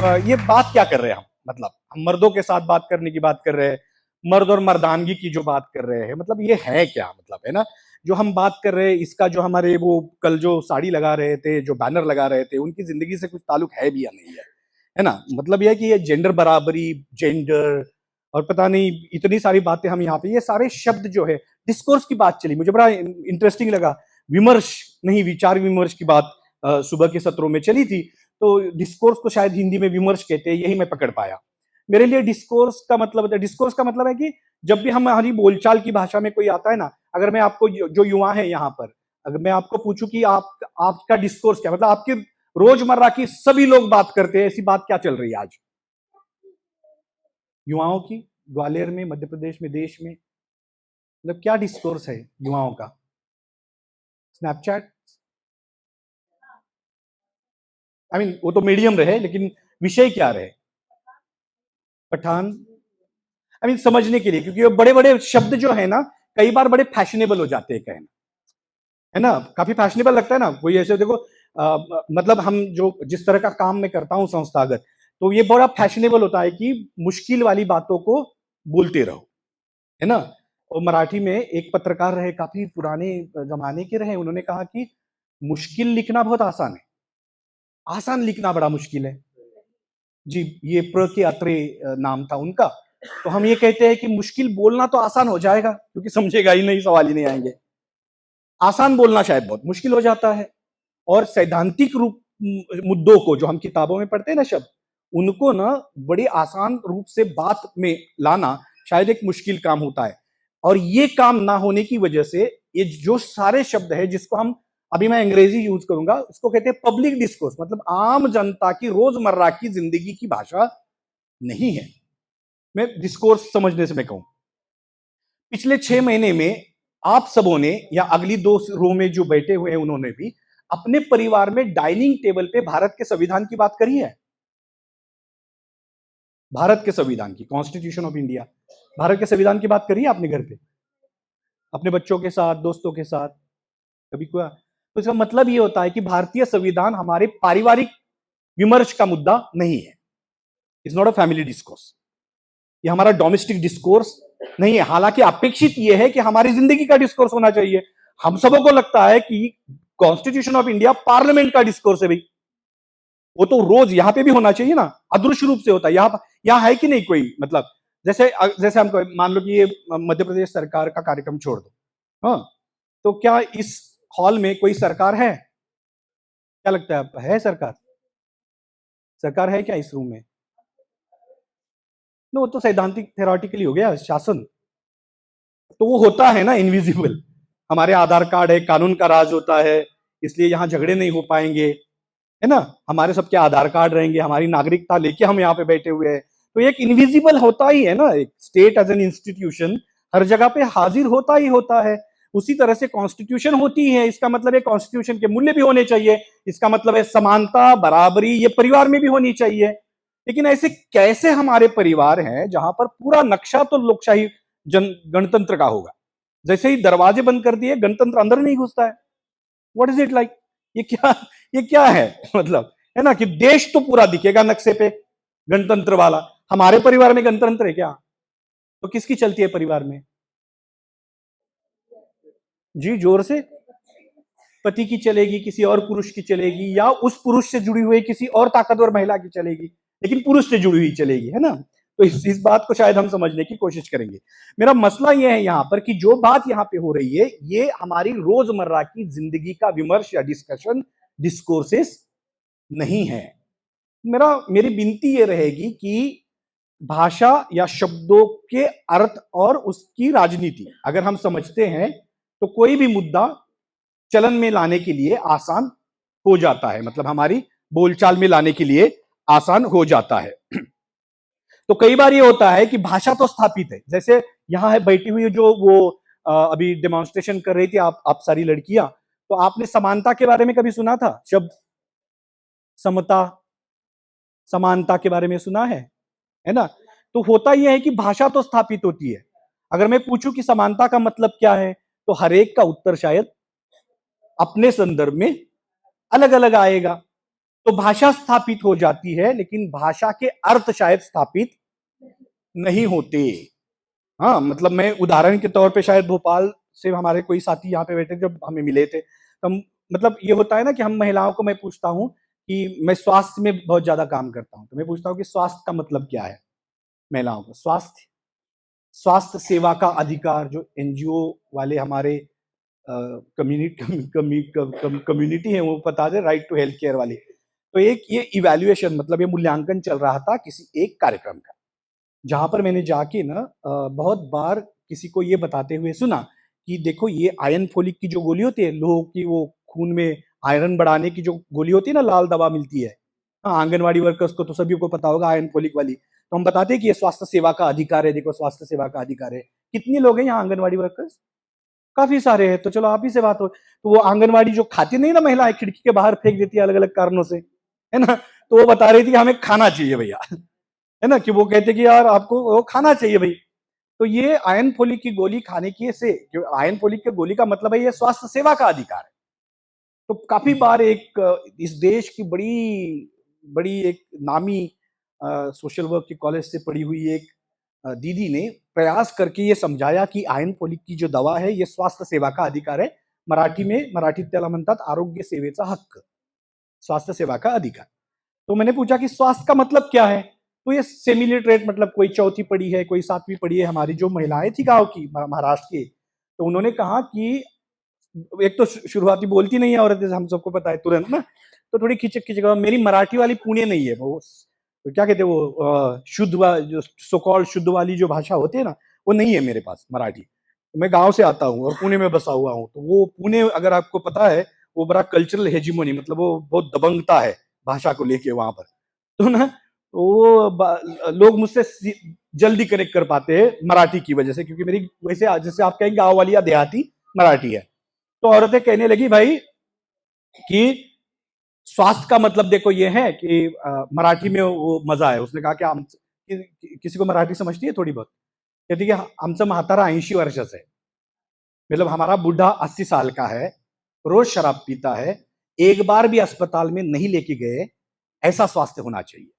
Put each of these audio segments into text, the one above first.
ये बात क्या कर रहे हैं हम, मतलब हम मर्दों के साथ बात करने की बात कर रहे हैं, मर्द और मर्दानगी की जो बात कर रहे हैं, मतलब ये है क्या, मतलब है ना जो हम बात कर रहे हैं इसका, जो हमारे वो कल जो साड़ी लगा रहे थे, जो बैनर लगा रहे थे, उनकी जिंदगी से कुछ ताल्लुक है भी या नहीं है ना। मतलब ये है कि ये जेंडर बराबरी, जेंडर और पता नहीं इतनी सारी बातें हम यहाँ पे, ये सारे शब्द जो है, डिस्कोर्स की बात चली, मुझे बड़ा इंटरेस्टिंग लगा। विमर्श नहीं, विचार विमर्श की बात सुबह के सत्रों में चली थी। तो डिस्कोर्स को शायद हिंदी में विमर्श कहते हैं, यही मैं पकड़ पाया। मेरे लिए डिस्कोर्स का मतलब है कि जब भी हमारी बोलचाल की भाषा में कोई आता है ना, अगर मैं आपको, जो युवा है यहाँ पर, अगर मैं आपको पूछूं कि आपका डिस्कोर्स क्या, मतलब आपके रोजमर्रा की सभी लोग बात करते हैं, ऐसी बात क्या चल रही है आज युवाओं की, ग्वालियर में, मध्य प्रदेश में, देश में, मतलब क्या डिस्कोर्स है युवाओं का? स्नैपचैट, आई मीन वो तो मीडियम रहे, लेकिन विषय क्या रहे? पठान, आई मीन समझने के लिए, क्योंकि वो बड़े बड़े शब्द जो है ना, कई बार बड़े फैशनेबल हो जाते हैं कहना, है ना, काफी फैशनेबल लगता है ना कोई ऐसे, देखो मतलब हम जो जिस तरह का काम मैं करता हूं संस्थागत, तो ये बड़ा फैशनेबल होता है कि मुश्किल वाली बातों को बोलते रहो, है ना। और मराठी में एक पत्रकार रहे, काफी पुराने जमाने के रहे, उन्होंने कहा कि मुश्किल लिखना बहुत आसान है, आसान लिखना बड़ा मुश्किल है। जी, ये प्र के अत्रे नाम था उनका। तो हम ये कहते हैं कि मुश्किल बोलना तो आसान हो जाएगा, क्योंकि समझेगा ही नहीं, सवाल ही नहीं आएंगे। आसान बोलना शायद बहुत मुश्किल हो जाता है। और सैद्धांतिक रूप मुद्दों को जो हम किताबों में पढ़ते हैं ना शब्द, उनको ना बड़ी आसान रूप से बात में लाना शायद एक मुश्किल काम होता है। और ये काम ना होने की वजह से ये जो सारे शब्द है, जिसको हम, अभी मैं अंग्रेजी यूज करूंगा, उसको कहते हैं पब्लिक डिस्कोर्स, मतलब आम जनता की रोजमर्रा की जिंदगी की भाषा नहीं है। मैं डिस्कोर्स समझने से मैं कहूं, पिछले 6 महीने में आप सबों ने, या अगली 2 रो में जो बैठे हुए हैं उन्होंने भी अपने परिवार में डाइनिंग टेबल पे भारत के संविधान की बात करी है? भारत के संविधान की, कॉन्स्टिट्यूशन ऑफ इंडिया, भारत के संविधान की बात करी है आपने घर पे अपने बच्चों के साथ, दोस्तों के साथ, कभी कोई? तो इसका मतलब ये होता है कि भारतीय संविधान हमारे पारिवारिक विमर्श का मुद्दा नहीं है। It's not a family discourse, ये हमारा डोमेस्टिक डिस्कोर्स नहीं है। हालांकि अपेक्षित यह है कि हमारी जिंदगी का डिस्कोर्स होना चाहिए। हम सबों को लगता है कि कॉन्स्टिट्यूशन ऑफ इंडिया पार्लियामेंट का डिस्कोर्स है भाई, वो तो रोज यहां पे भी होना चाहिए ना, अदृश्य रूप से होता है। यहां है कि नहीं कोई, मतलब जैसे जैसे हम मान लो कि ये मध्य प्रदेश सरकार का कार्यक्रम छोड़ दो, हाँ, तो क्या इस हॉल में कोई सरकार है? क्या लगता है आपको, है सरकार? सरकार है क्या इस रूम में? नो, वो तो सैद्धांतिक थेरोटिकली हो गया शासन, तो वो होता है ना इनविजिबल। हमारे आधार कार्ड है, कानून का राज होता है, इसलिए यहां झगड़े नहीं हो पाएंगे, है ना। हमारे सबके आधार कार्ड रहेंगे, हमारी नागरिकता लेके हम यहाँ पे बैठे हुए हैं, तो एक इनविजिबल होता ही है ना, एक स्टेट एज एन इंस्टीट्यूशन हर जगह पे हाजिर होता ही होता है। उसी तरह से कॉन्स्टिट्यूशन होती है, इसका मतलब है कॉन्स्टिट्यूशन के मूल्य भी होने चाहिए, इसका मतलब है समानता, बराबरी, ये परिवार में भी होनी चाहिए। लेकिन ऐसे कैसे हमारे परिवार हैं जहां पर पूरा नक्शा तो लोकशाही, गणतंत्र का होगा, जैसे ही दरवाजे बंद कर दिए गणतंत्र अंदर नहीं घुसता है? What is it like? ये क्या, ये क्या है मतलब, है ना, कि देश तो पूरा दिखेगा नक्शे पे गणतंत्र वाला, हमारे परिवार में गणतंत्र है क्या? तो किसकी चलती है परिवार में? जी जोर से। पति की चलेगी, किसी और पुरुष की चलेगी, या उस पुरुष से जुड़ी हुई किसी और ताकतवर महिला की चलेगी, लेकिन पुरुष से जुड़ी हुई चलेगी, है ना। तो इस बात को शायद हम समझने की कोशिश करेंगे। मेरा मसला यह है यहाँ पर कि जो बात यहाँ पे हो रही है, ये हमारी रोजमर्रा की जिंदगी का विमर्श या डिस्कशन, डिस्कोर्सेस नहीं है। मेरी विनती ये रहेगी कि भाषा या शब्दों के अर्थ और उसकी राजनीति अगर हम समझते हैं, तो कोई भी मुद्दा चलन में लाने के लिए आसान हो जाता है, मतलब हमारी बोलचाल में लाने के लिए आसान हो जाता है। तो कई बार ये होता है कि भाषा तो स्थापित है, जैसे यहां है बैठी हुई जो वो अभी डेमोन्स्ट्रेशन कर रही थी, आप सारी लड़कियां, तो आपने समानता के बारे में कभी सुना था शब्द? समता, समानता के बारे में सुना है ना। तो होता यह है कि भाषा तो स्थापित होती है। अगर मैं पूछूं कि समानता का मतलब क्या है, तो हर एक का उत्तर शायद अपने संदर्भ में अलग अलग आएगा। तो भाषा स्थापित हो जाती है, लेकिन भाषा के अर्थ शायद स्थापित नहीं होते। हाँ, मतलब मैं उदाहरण के तौर पे शायद भोपाल से हमारे कोई साथी यहाँ पे बैठे जब हमें मिले थे, तो हम मतलब ये होता है ना कि हम महिलाओं को, मैं पूछता हूँ कि मैं स्वास्थ्य में बहुत ज्यादा काम करता हूँ, तो मैं पूछता हूँ कि स्वास्थ्य का मतलब क्या है महिलाओं को। स्वास्थ्य, स्वास्थ्य सेवा का अधिकार, जो एनजीओ वाले हमारे कम्युनिटी है वो बता दे, राइट टू हेल्थ केयर वाली। तो एक ये इवैल्यूएशन, मतलब ये मूल्यांकन चल रहा था किसी एक कार्यक्रम का, जहां पर मैंने जाके ना बहुत बार किसी को ये बताते हुए सुना कि देखो ये आयरन फोलिक की जो गोली होती है, लोगों की वो खून में आयरन बढ़ाने की जो गोली होती है ना, लाल दवा मिलती है, हाँ, आंगनवाड़ी वर्कर्स को तो सभी को पता होगा आयरन फोलिक वाली। तो हम बताते हैं कि ये स्वास्थ्य सेवा का अधिकार है, देखो स्वास्थ्य सेवा का अधिकार है। कितने लोग हैं यहाँ आंगनवाड़ी वर्कर्स? काफी सारे हैं। तो चलो आप ही से बात हो, तो वो आंगनवाड़ी जो खाती नहीं ना महिलाएं, खिड़की के बाहर फेंक देती है अलग अलग कारणों से, है ना, तो वो बता रही थी कि हमें खाना चाहिए भैया, है ना, कि वो कहते कि यार आपको वो खाना चाहिए भाई। तो ये आयरन फोलिक की गोली खाने की से, आयरन फोलिक की गोली का मतलब है ये स्वास्थ्य सेवा का अधिकार है। तो काफी बार एक इस देश की बड़ी बड़ी एक नामी सोशल वर्क के कॉलेज से पढ़ी हुई एक दीदी ने प्रयास करके ये समझाया कि आयरन फोलिक की जो दवा है ये स्वास्थ्य सेवा का अधिकार है। मराठीत त्याला म्हणतात आरोग्य सेवेचा हक्क, स्वास्थ्य सेवा का अधिकार। तो मैंने पूछा कि स्वास्थ्य का मतलब क्या है, तो ये सेमी लिटरेट, मतलब कोई चौथी पढ़ी है, कोई सातवीं पढ़ी है, हमारी जो महिलाएं थी गांव की, महाराष्ट्र की, तो उन्होंने कहा कि एक तो शुरुआती बोलती नहीं है औरतें, हम सबको पता है तुरंत ना, तो थोड़ी खिचक खिचक, मेरी मराठी वाली पुणे नहीं है, वो तो क्या कहते हैं वो शुद्ध जो सो कॉल्ड शुद्ध वाली जो भाषा होती है ना, वो नहीं है मेरे पास मराठी। तो मैं गांव से आता हूँ और पुणे में बसा हुआ हूँ, तो वो पुणे अगर आपको पता है, वो बड़ा कल्चरल हेजिमोनी, मतलब वो बहुत दबंगता है भाषा को लेके वहां पर। तो ना वो लोग मुझसे जल्दी कनेक्ट कर पाते हैं मराठी की वजह से, क्योंकि मेरी वैसे जैसे आप कहेंगे गाँव वाली या देहाती मराठी है। तो औरतें कहने लगी भाई कि स्वास्थ्य का मतलब देखो ये है कि मराठी में वो मजा है। उसने कहा कि किसी को मराठी समझती है थोड़ी बहुत, कहती कि आमचं म्हातारा 80 वर्षाचं है, मतलब हमारा बूढ़ा 80 साल का है, रोज शराब पीता है, एक बार भी अस्पताल में नहीं लेके गए, ऐसा स्वास्थ्य होना चाहिए।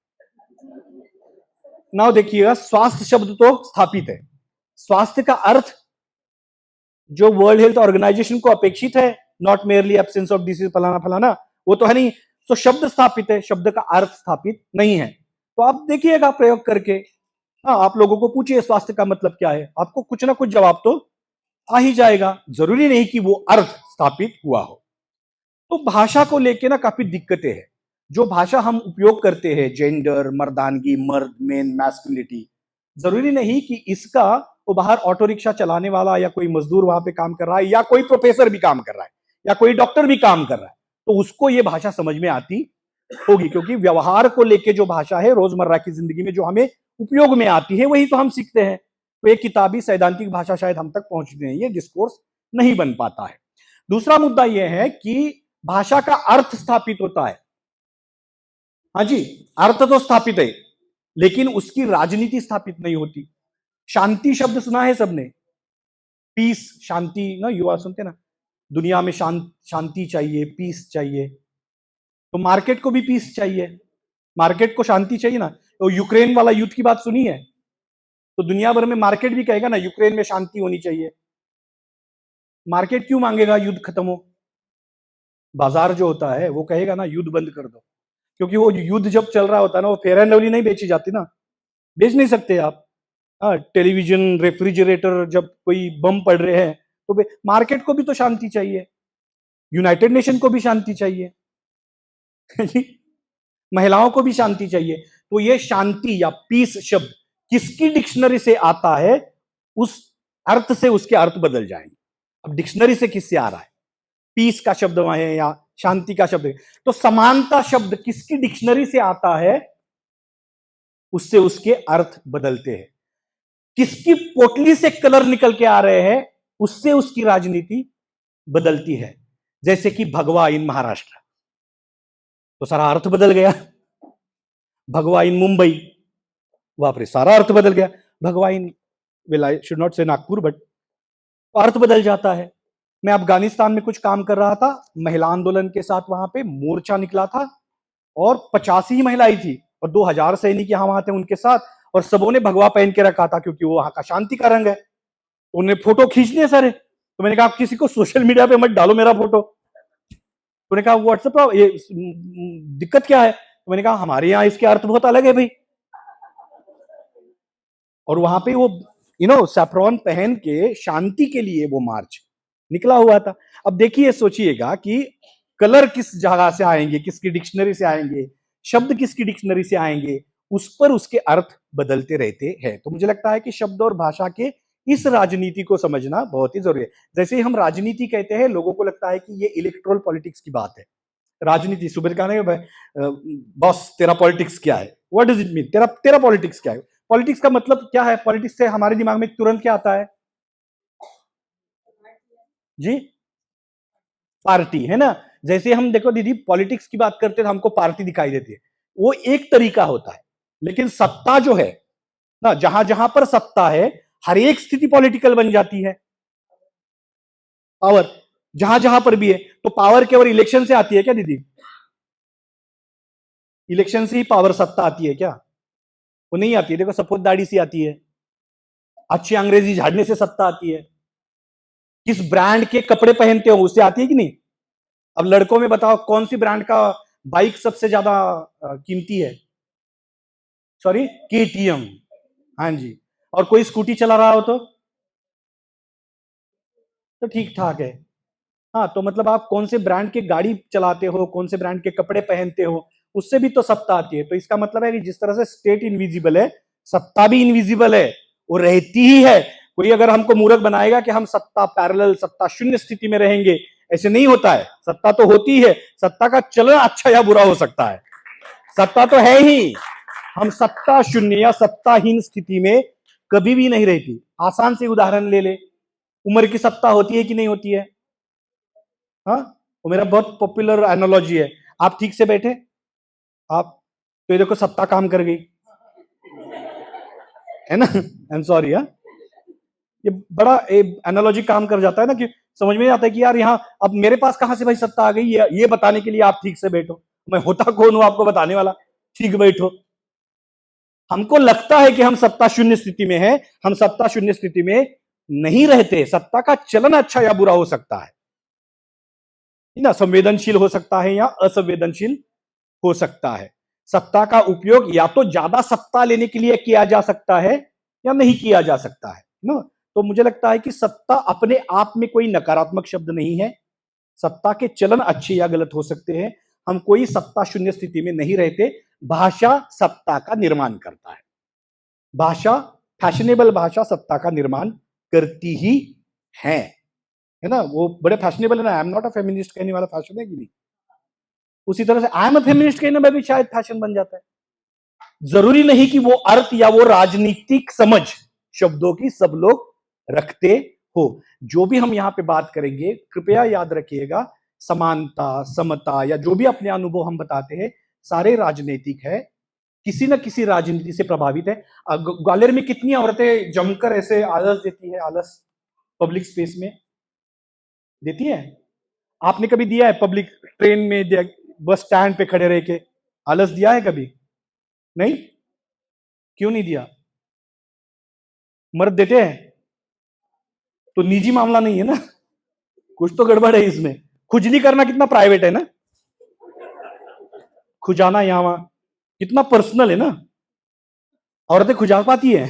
नाउ देखिएगा, स्वास्थ्य शब्द तो स्थापित है, स्वास्थ्य का अर्थ जो वर्ल्ड हेल्थ ऑर्गेनाइजेशन को अपेक्षित है, not merely absence of disease फलाना फलाना, वो तो है नहीं। तो शब्द स्थापित है, शब्द का अर्थ स्थापित नहीं है। तो आप देखिएगा प्रयोग करके, हाँ, आप लोगों को पूछिए स्वास्थ्य का मतलब क्या है, आपको कुछ ना कुछ जवाब तो आ ही जाएगा, जरूरी नहीं कि वो अर्थ स्थापित हुआ हो। तो भाषा को लेके ना काफी दिक्कतें हैं। जो भाषा हम उपयोग करते हैं, जेंडर, मर्दानगी, मर्द, मेन, मैस्कुलिनिटी, जरूरी नहीं कि इसका वो बाहर ऑटो रिक्शा चलाने वाला या कोई मजदूर वहां पे काम कर रहा है, या कोई प्रोफेसर भी काम कर रहा है, या कोई डॉक्टर भी काम कर रहा है, तो उसको ये भाषा समझ में आती होगी। क्योंकि व्यवहार को लेके जो भाषा है रोजमर्रा की जिंदगी में जो हमें उपयोग में आती है, वही तो हम सीखते हैं। तो एक किताबी सैद्धांतिक भाषा शायद हम तक पहुंचती नहीं है, डिस्कोर्स नहीं बन पाता है। दूसरा मुद्दा यह है कि भाषा का अर्थ स्थापित होता है। हाँ जी, अर्थ तो स्थापित है, लेकिन उसकी राजनीति स्थापित नहीं होती। शांति शब्द सुना है सबने, पीस, शांति ना, युवा सुनते ना, दुनिया में शांति चाहिए, पीस चाहिए। तो मार्केट को भी पीस चाहिए, मार्केट को शांति चाहिए ना। तो यूक्रेन वाला युद्ध की बात सुनी है, तो दुनिया भर में मार्केट भी कहेगा ना यूक्रेन में शांति होनी चाहिए। मार्केट क्यों मांगेगा युद्ध खत्म हो? बाजार जो होता है वो कहेगा ना युद्ध बंद कर दो, क्योंकि वो युद्ध जब चल रहा होता है ना, वो फेयर एंड लवली नहीं बेची जाती ना, बेच नहीं सकते आप। हाँ, टेलीविजन, रेफ्रिजरेटर, जब कोई बम पड़ रहे हैं तो मार्केट को भी तो शांति चाहिए, यूनाइटेड नेशन को भी शांति चाहिए, महिलाओं को भी शांति चाहिए। तो ये शांति या पीस शब्द किसकी डिक्शनरी से आता है, उस अर्थ से उसके अर्थ बदल जाएंगे। अब डिक्शनरी से किससे आ रहा है, पीस का शब्द वहां है या शांति का शब्द है, तो समानता शब्द किसकी डिक्शनरी से आता है, उससे उसके अर्थ बदलते हैं। किसकी पोटली से कलर निकल के आ रहे हैं, उससे उसकी राजनीति बदलती है। जैसे कि भगवा इन महाराष्ट्र, तो सारा अर्थ बदल गया। भगवा इन मुंबई, बाप रे, सारा अर्थ बदल गया। भगवा इन, वेल आई शुड नॉट से नागपुर, बट अर्थ बदल जाता है। मैं अफगानिस्तान में कुछ काम कर रहा था, महिला आंदोलन के साथ वहां पे मोर्चा निकला था, और 85 ही महिलाएं थी और 2000 सैनिक यहां वहां थे उनके साथ, और सबों ने भगवा पहन के रखा था क्योंकि वो वहां का शांति का रंग है। तो उन्हें फोटो खींच लिए सारे। तो मैंने कहा आप किसी को सोशल मीडिया पे मत डालो मेरा फोटो। तो उन्होंने कहा व्हाट्सएप ये दिक्कत क्या है? तो मैंने कहा हमारे यहाँ इसके अर्थ बहुत अलग है भाई। और वहां पे वो सैफ्रॉन पहन के शांति के लिए वो मार्च निकला हुआ था। अब देखिए सोचिएगा कि कलर किस जगह से आएंगे, किसकी डिक्शनरी से आएंगे, शब्द किसकी डिक्शनरी से आएंगे, उस पर उसके अर्थ बदलते रहते हैं। तो मुझे लगता है कि शब्द और भाषा के इस राजनीति को समझना बहुत ही जरूरी है। जैसे ही हम राजनीति कहते हैं लोगों को लगता है कि ये इलेक्ट्रोल पॉलिटिक्स की बात है। राजनीति सुबह का नहीं, बॉस तेरा पॉलिटिक्स क्या है, व्हाट डज इट मीन, तेरा तेरा पॉलिटिक्स क्या है? पॉलिटिक्स का मतलब क्या है? पॉलिटिक्स से हमारे दिमाग में तुरंत क्या आता है जी? पार्टी, है ना। जैसे हम देखो दीदी पॉलिटिक्स की बात करते हैं तो हमको पार्टी दिखाई देती है, वो एक तरीका होता है। लेकिन सत्ता जो है ना, जहां जहां पर सत्ता है हर एक स्थिति पॉलिटिकल बन जाती है। पावर जहां जहां पर भी है, तो पावर केवल इलेक्शन से आती है क्या दीदी? इलेक्शन से ही पावर सत्ता आती है क्या? वो नहीं आती है। देखो सफेद दाढ़ी से आती है, अच्छी अंग्रेजी झाड़ने से सत्ता आती है, किस ब्रांड के कपड़े पहनते हो उससे आती है कि नहीं? अब लड़कों में बताओ कौन सी ब्रांड का बाइक सबसे ज्यादा कीमती है? Sorry, KTM. हाँ जी। और कोई स्कूटी चला रहा हो तो ठीक ठाक है। हाँ, तो मतलब आप कौन से ब्रांड की गाड़ी चलाते हो, कौन से ब्रांड के कपड़े पहनते हो, उससे भी तो सत्ता आती है। तो इसका मतलब है कि जिस तरह से स्टेट इनविजिबल है, सत्ता भी इनविजिबल है, वो रहती ही है। कोई अगर हमको मूर्ख बनाएगा कि हम सत्ता पैरेलल, सत्ता शून्य स्थिति में रहेंगे, ऐसे नहीं होता है। सत्ता तो होती है, सत्ता का चलन अच्छा या बुरा हो सकता है, सत्ता तो है ही। हम सत्ता शून्य या सत्ताहीन स्थिति में कभी भी नहीं रहती। आसान से उदाहरण ले ले, उम्र की सत्ता होती है कि नहीं होती है? हाँ, वो मेरा बहुत पॉपुलर एनालॉजी है। आप ठीक से बैठे, आप तो ये देखो सत्ता काम कर गई, है ना। I am sorry. हाँ, ये बड़ा एनालॉजी काम कर जाता है ना, कि समझ में नहीं आता है कि यार यहाँ अब मेरे पास कहां से भाई सत्ता आ गई, ये बताने के लिए आप ठीक से बैठो। मैं होता कौन हूं आपको बताने वाला? ठीक बैठो। हमको लगता है कि हम सत्ता शून्य स्थिति में है, हम सत्ता शून्य स्थिति में नहीं रहते। सत्ता का चलन अच्छा या बुरा हो सकता है ना, संवेदनशील हो सकता है या असंवेदनशील हो सकता है। सत्ता का उपयोग या तो ज्यादा सत्ता लेने के लिए किया जा सकता है या नहीं किया जा सकता है ना। तो मुझे लगता है कि सत्ता अपने आप में कोई नकारात्मक शब्द नहीं है। सत्ता के चलन अच्छे या गलत हो सकते हैं, हम कोई सत्ता शून्य स्थिति में नहीं रहते। भाषा सत्ता का निर्माण करता है। भाषा, फैशनेबल भाषा सत्ता का निर्माण करती ही है ना। वो बड़े फैशनेबल है ना, I am not a feminist कहने वाला फैशन है कि नहीं? उसी तरह से आई एम अ फेमिनिस्ट कहने में भी शायद फैशन बन जाता है। जरूरी नहीं कि वो अर्थ या वो राजनीतिक समझ शब्दों की सब लोग रखते हो। जो भी हम यहां पे बात करेंगे कृपया याद रखिएगा, समानता, समता या जो भी अपने अनुभव हम बताते हैं सारे राजनीतिक है, किसी न किसी राजनीति से प्रभावित है। ग्वालियर में कितनी औरतें जमकर ऐसे आलस देती है, आलस पब्लिक स्पेस में देती है। आपने कभी दिया है पब्लिक ट्रेन में, बस स्टैंड पे खड़े रह के आलस दिया है कभी? नहीं? क्यों नहीं दिया? मर्द देते हैं तो निजी मामला नहीं है ना, कुछ तो गड़बड़ है इसमें। खुजली करना कितना प्राइवेट है ना, खुजाना यहां वहां कितना पर्सनल है ना। औरतें खुजा पाती है,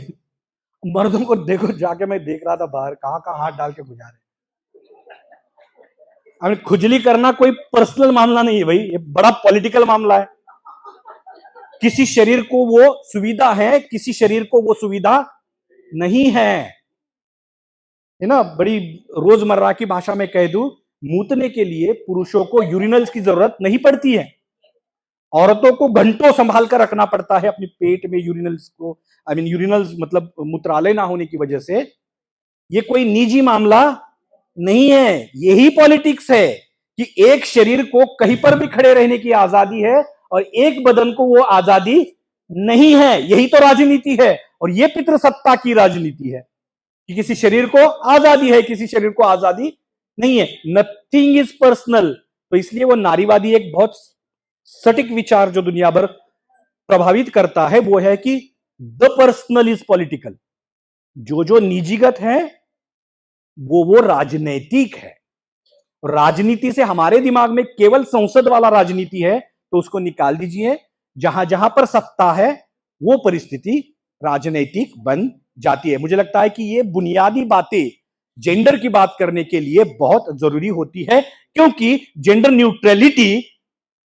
मर्दों को देखो जाके, मैं देख रहा था बाहर कहां कहां हाथ डाल के खुजा रहे। खुजली करना कोई पर्सनल मामला नहीं है भाई, ये बड़ा पॉलिटिकल मामला है। किसी शरीर को वो सुविधा है, किसी शरीर को वो सुविधा नहीं है ना। बड़ी रोजमर्रा की भाषा में कह दूं, मूतने के लिए पुरुषों को यूरिनल्स की जरूरत नहीं पड़ती है, औरतों को घंटों संभाल कर रखना पड़ता है अपने पेट में यूरिनल्स को। यूरिनल्स मतलब मूत्रालय ना होने की वजह से। ये कोई निजी मामला नहीं है, यही पॉलिटिक्स है कि एक शरीर को कहीं पर भी खड़े रहने की आजादी है और एक बदन को वो आजादी नहीं है। यही तो राजनीति है, और ये पितृसत्ता की राजनीति है कि किसी शरीर को आजादी है, किसी शरीर को आजादी नहीं है। Nothing is personal. तो इसलिए वो नारीवादी एक बहुत सटीक विचार जो दुनिया भर प्रभावित करता है वो है कि द पर्सनल इज पॉलिटिकल। जो जो निजीगत है वो राजनैतिक है। राजनीति से हमारे दिमाग में केवल संसद वाला राजनीति है, तो उसको निकाल दीजिए। जहां जहां पर सत्ता है वो परिस्थिति राजनैतिक बन जाती है। मुझे लगता है कि ये बुनियादी बातें जेंडर की बात करने के लिए बहुत जरूरी होती है, क्योंकि जेंडर न्यूट्रलिटी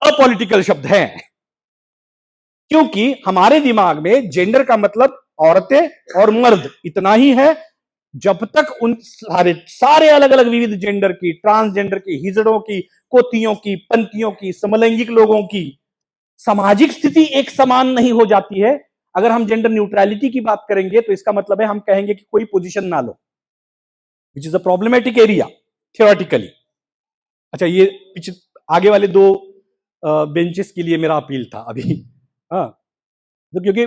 अपॉलिटिकल शब्द है। क्योंकि हमारे दिमाग में जेंडर का मतलब औरतें और मर्द इतना ही है। जब तक उन सारे अलग अलग विविध जेंडर की, ट्रांसजेंडर की, हिजड़ों की, कोतियों की, पंथियों की, समलैंगिक लोगों की सामाजिक स्थिति एक समान नहीं हो जाती है। अगर हम जेंडर न्यूट्रलिटी की बात करेंगे तो इसका मतलब है हम कहेंगे कि कोई पोजीशन ना लो, which is a problematic area theoretically. अच्छा, ये पीछे आगे वाले दो बेंचेस के लिए मेरा अपील था अभी। हाँ, तो क्योंकि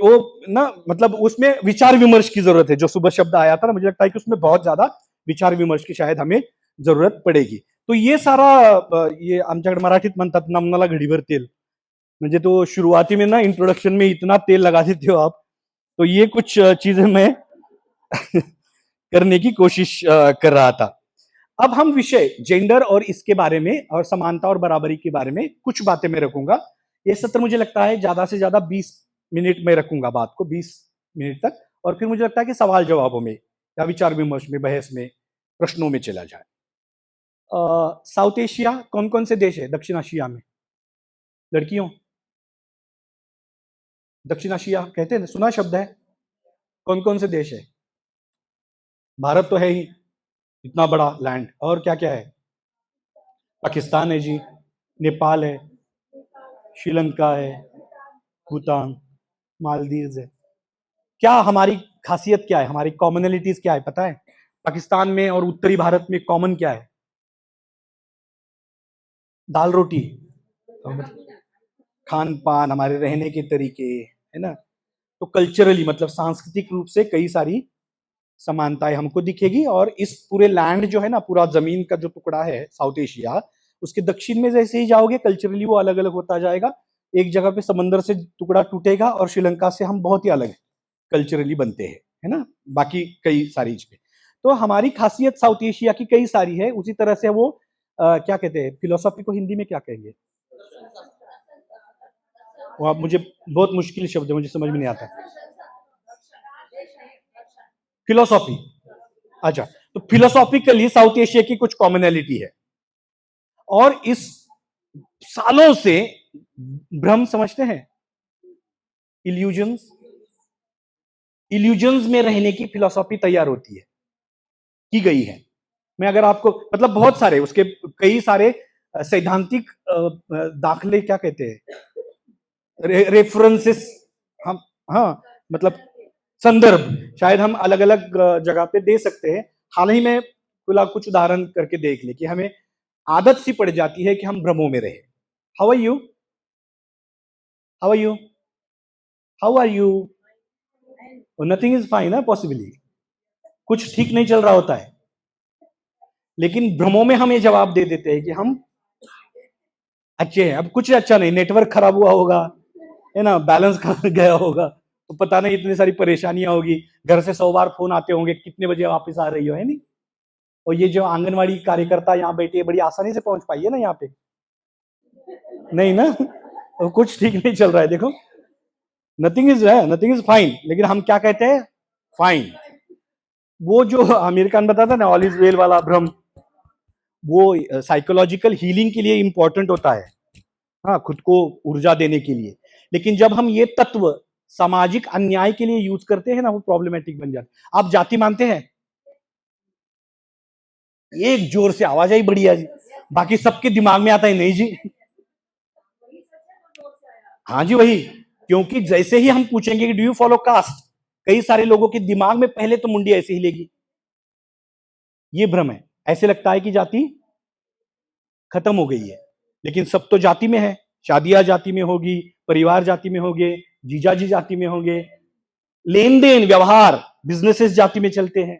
वो ना मतलब उसमें विचार विमर्श की जरूरत है। जो सुबह शब्द आया था ना, मुझे लगता है कि उसमें बहुत ज्यादा विचार विमर्श की शायद हमें जरूरत पडेगी। तो ये सारा ये आमच्याकडे मराठीत म्हणतात नमनाला घडीभर तेल, म्हणजे तो शुरुआती में ना इंट्रोडक्शन में इतना तेल लगा देते हो आप। तो ये कुछ चीजें मैं करने की कोशिश कर रहा था। अब हम विषय जेंडर और इसके बारे में और समानता और बराबरी के बारे में कुछ बातें मैं रखूंगा। ये सत्र मुझे लगता है ज्यादा से ज्यादा 20 मिनट में रखूंगा बात को, 20 मिनट तक। और फिर मुझे लगता है कि सवाल जवाबों में या विचार विमर्श में, बहस में, प्रश्नों में चला जाए। साउथ एशिया कौन कौन से देश है? दक्षिण एशिया में लड़कियों, दक्षिण एशिया कहते हैं, सुना शब्द है। कौन कौन से देश है? भारत तो है ही, इतना बड़ा लैंड। और क्या क्या है? पाकिस्तान है जी, नेपाल है, श्रीलंका है, भूटान, मालदीव्स है। क्या हमारी खासियत क्या है? हमारी कॉमनलिटीज क्या है पता है? पाकिस्तान में और उत्तरी भारत में कॉमन क्या है? दाल रोटी। खान पान, हमारे रहने के तरीके, है ना। तो कल्चरली मतलब सांस्कृतिक रूप से कई सारी समानताएं हमको दिखेगी। और इस पूरे लैंड जो है ना, पूरा जमीन का जो टुकड़ा है साउथ एशिया, उसके दक्षिण में जैसे ही जाओगे कल्चरली वो अलग अलग होता जाएगा। एक जगह पे समंदर से टुकड़ा टूटेगा और श्रीलंका से हम बहुत ही अलग कल्चरली बनते हैं, है ना, बाकी कई सारी चीजें। तो हमारी खासियत साउथ एशिया की कई सारी है। उसी तरह से वो क्या कहते हैं, फिलोसॉफी को हिंदी में क्या कहेंगे? वो आप मुझे बहुत मुश्किल शब्द है, मुझे समझ में नहीं आता। फिलोसॉफी। अच्छा, तो फिलोसॉफिकली साउथ एशिया की कुछ कॉमनैलिटी है। और इस सालों से भ्रम समझते हैं, इल्यूजन्स, इल्यूजन्स में रहने की फिलोसॉफी तैयार होती है, की गई है। मैं अगर आपको मतलब बहुत सारे उसके कई सारे सैद्धांतिक दाखले क्या कहते हैं, रेफरेंसेस, हम, हाँ, मतलब संदर्भ शायद हम अलग अलग जगह पे दे सकते हैं। हाल ही में कुछ उदाहरण करके देख ले कि हमें आदत सी पड़ जाती है कि हम भ्रमों में रहे। How are you, how are you, how are you, nothing is fine है पॉसिबली, कुछ ठीक नहीं चल रहा होता है, लेकिन भ्रमों में हम ये जवाब दे देते हैं कि हम अच्छे हैं। अब कुछ अच्छा नहीं, नेटवर्क खराब हुआ होगा, है ना, बैलेंस गया होगा, तो पता नहीं इतनी सारी परेशानियां होगी, घर से 100 बार फोन आते होंगे कितने बजे वापस आ रही हो, है नहीं। और ये जो आंगनवाड़ी कार्यकर्ता यहाँ बैठी है, बड़ी आसानी से पहुंच पाई है ना यहाँ पे, नहीं ना, तो कुछ ठीक नहीं चल रहा है। देखो, नथिंग इज है, नथिंग इज फाइन, लेकिन हम क्या कहते हैं? फाइन। वो जो आमिर खान बताता ना ऑल इज वेल वाला भ्रम, वो साइकोलॉजिकल हीलिंग के लिए इंपॉर्टेंट होता है, हाँ, खुद को ऊर्जा देने के लिए। लेकिन जब हम ये तत्व सामाजिक अन्याय के लिए यूज करते हैं ना, वो प्रॉब्लमेटिक बन जाता। आप जाति मानते हैं? एक जोर से आवाज आई बढ़िया जी, बाकी सबके दिमाग में आता है नहीं जी। हाँ जी वही, क्योंकि जैसे ही हम पूछेंगे कि डू यू फॉलो कास्ट, कई सारे लोगों के दिमाग में पहले तो मुंडी ऐसे ही लेगी। ये भ्रम है, ऐसे लगता है कि जाति खत्म हो गई है, लेकिन सब तो जाति में है। शादियां जाति में होगी, परिवार जाति में होंगे, जीजाजी जाति में होंगे, लेन देन व्यवहार बिजनेसेस जाति में चलते हैं।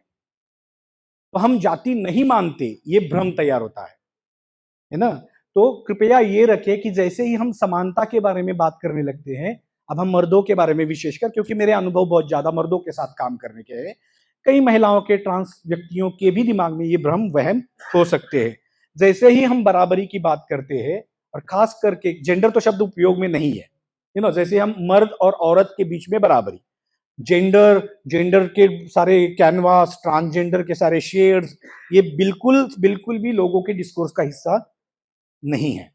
तो हम जाति नहीं मानते, ये भ्रम तैयार होता है ना। तो कृपया ये रखें कि जैसे ही हम समानता के बारे में बात करने लगते हैं, अब हम मर्दों के बारे में विशेषकर, क्योंकि मेरे अनुभव बहुत ज्यादा मर्दों के साथ काम करने के हैं, कई महिलाओं के, ट्रांस व्यक्तियों के भी दिमाग में ये भ्रम वहम हो सकते हैं। जैसे ही हम बराबरी की बात करते हैं, और खास करके जेंडर तो शब्द उपयोग में नहीं है, जैसे हम मर्द और औरत के बीच में बराबरी, जेंडर, जेंडर के सारे कैनवास, ट्रांसजेंडर के सारे शेड्स, ये बिल्कुल बिल्कुल भी लोगों के डिस्कोर्स का हिस्सा नहीं है।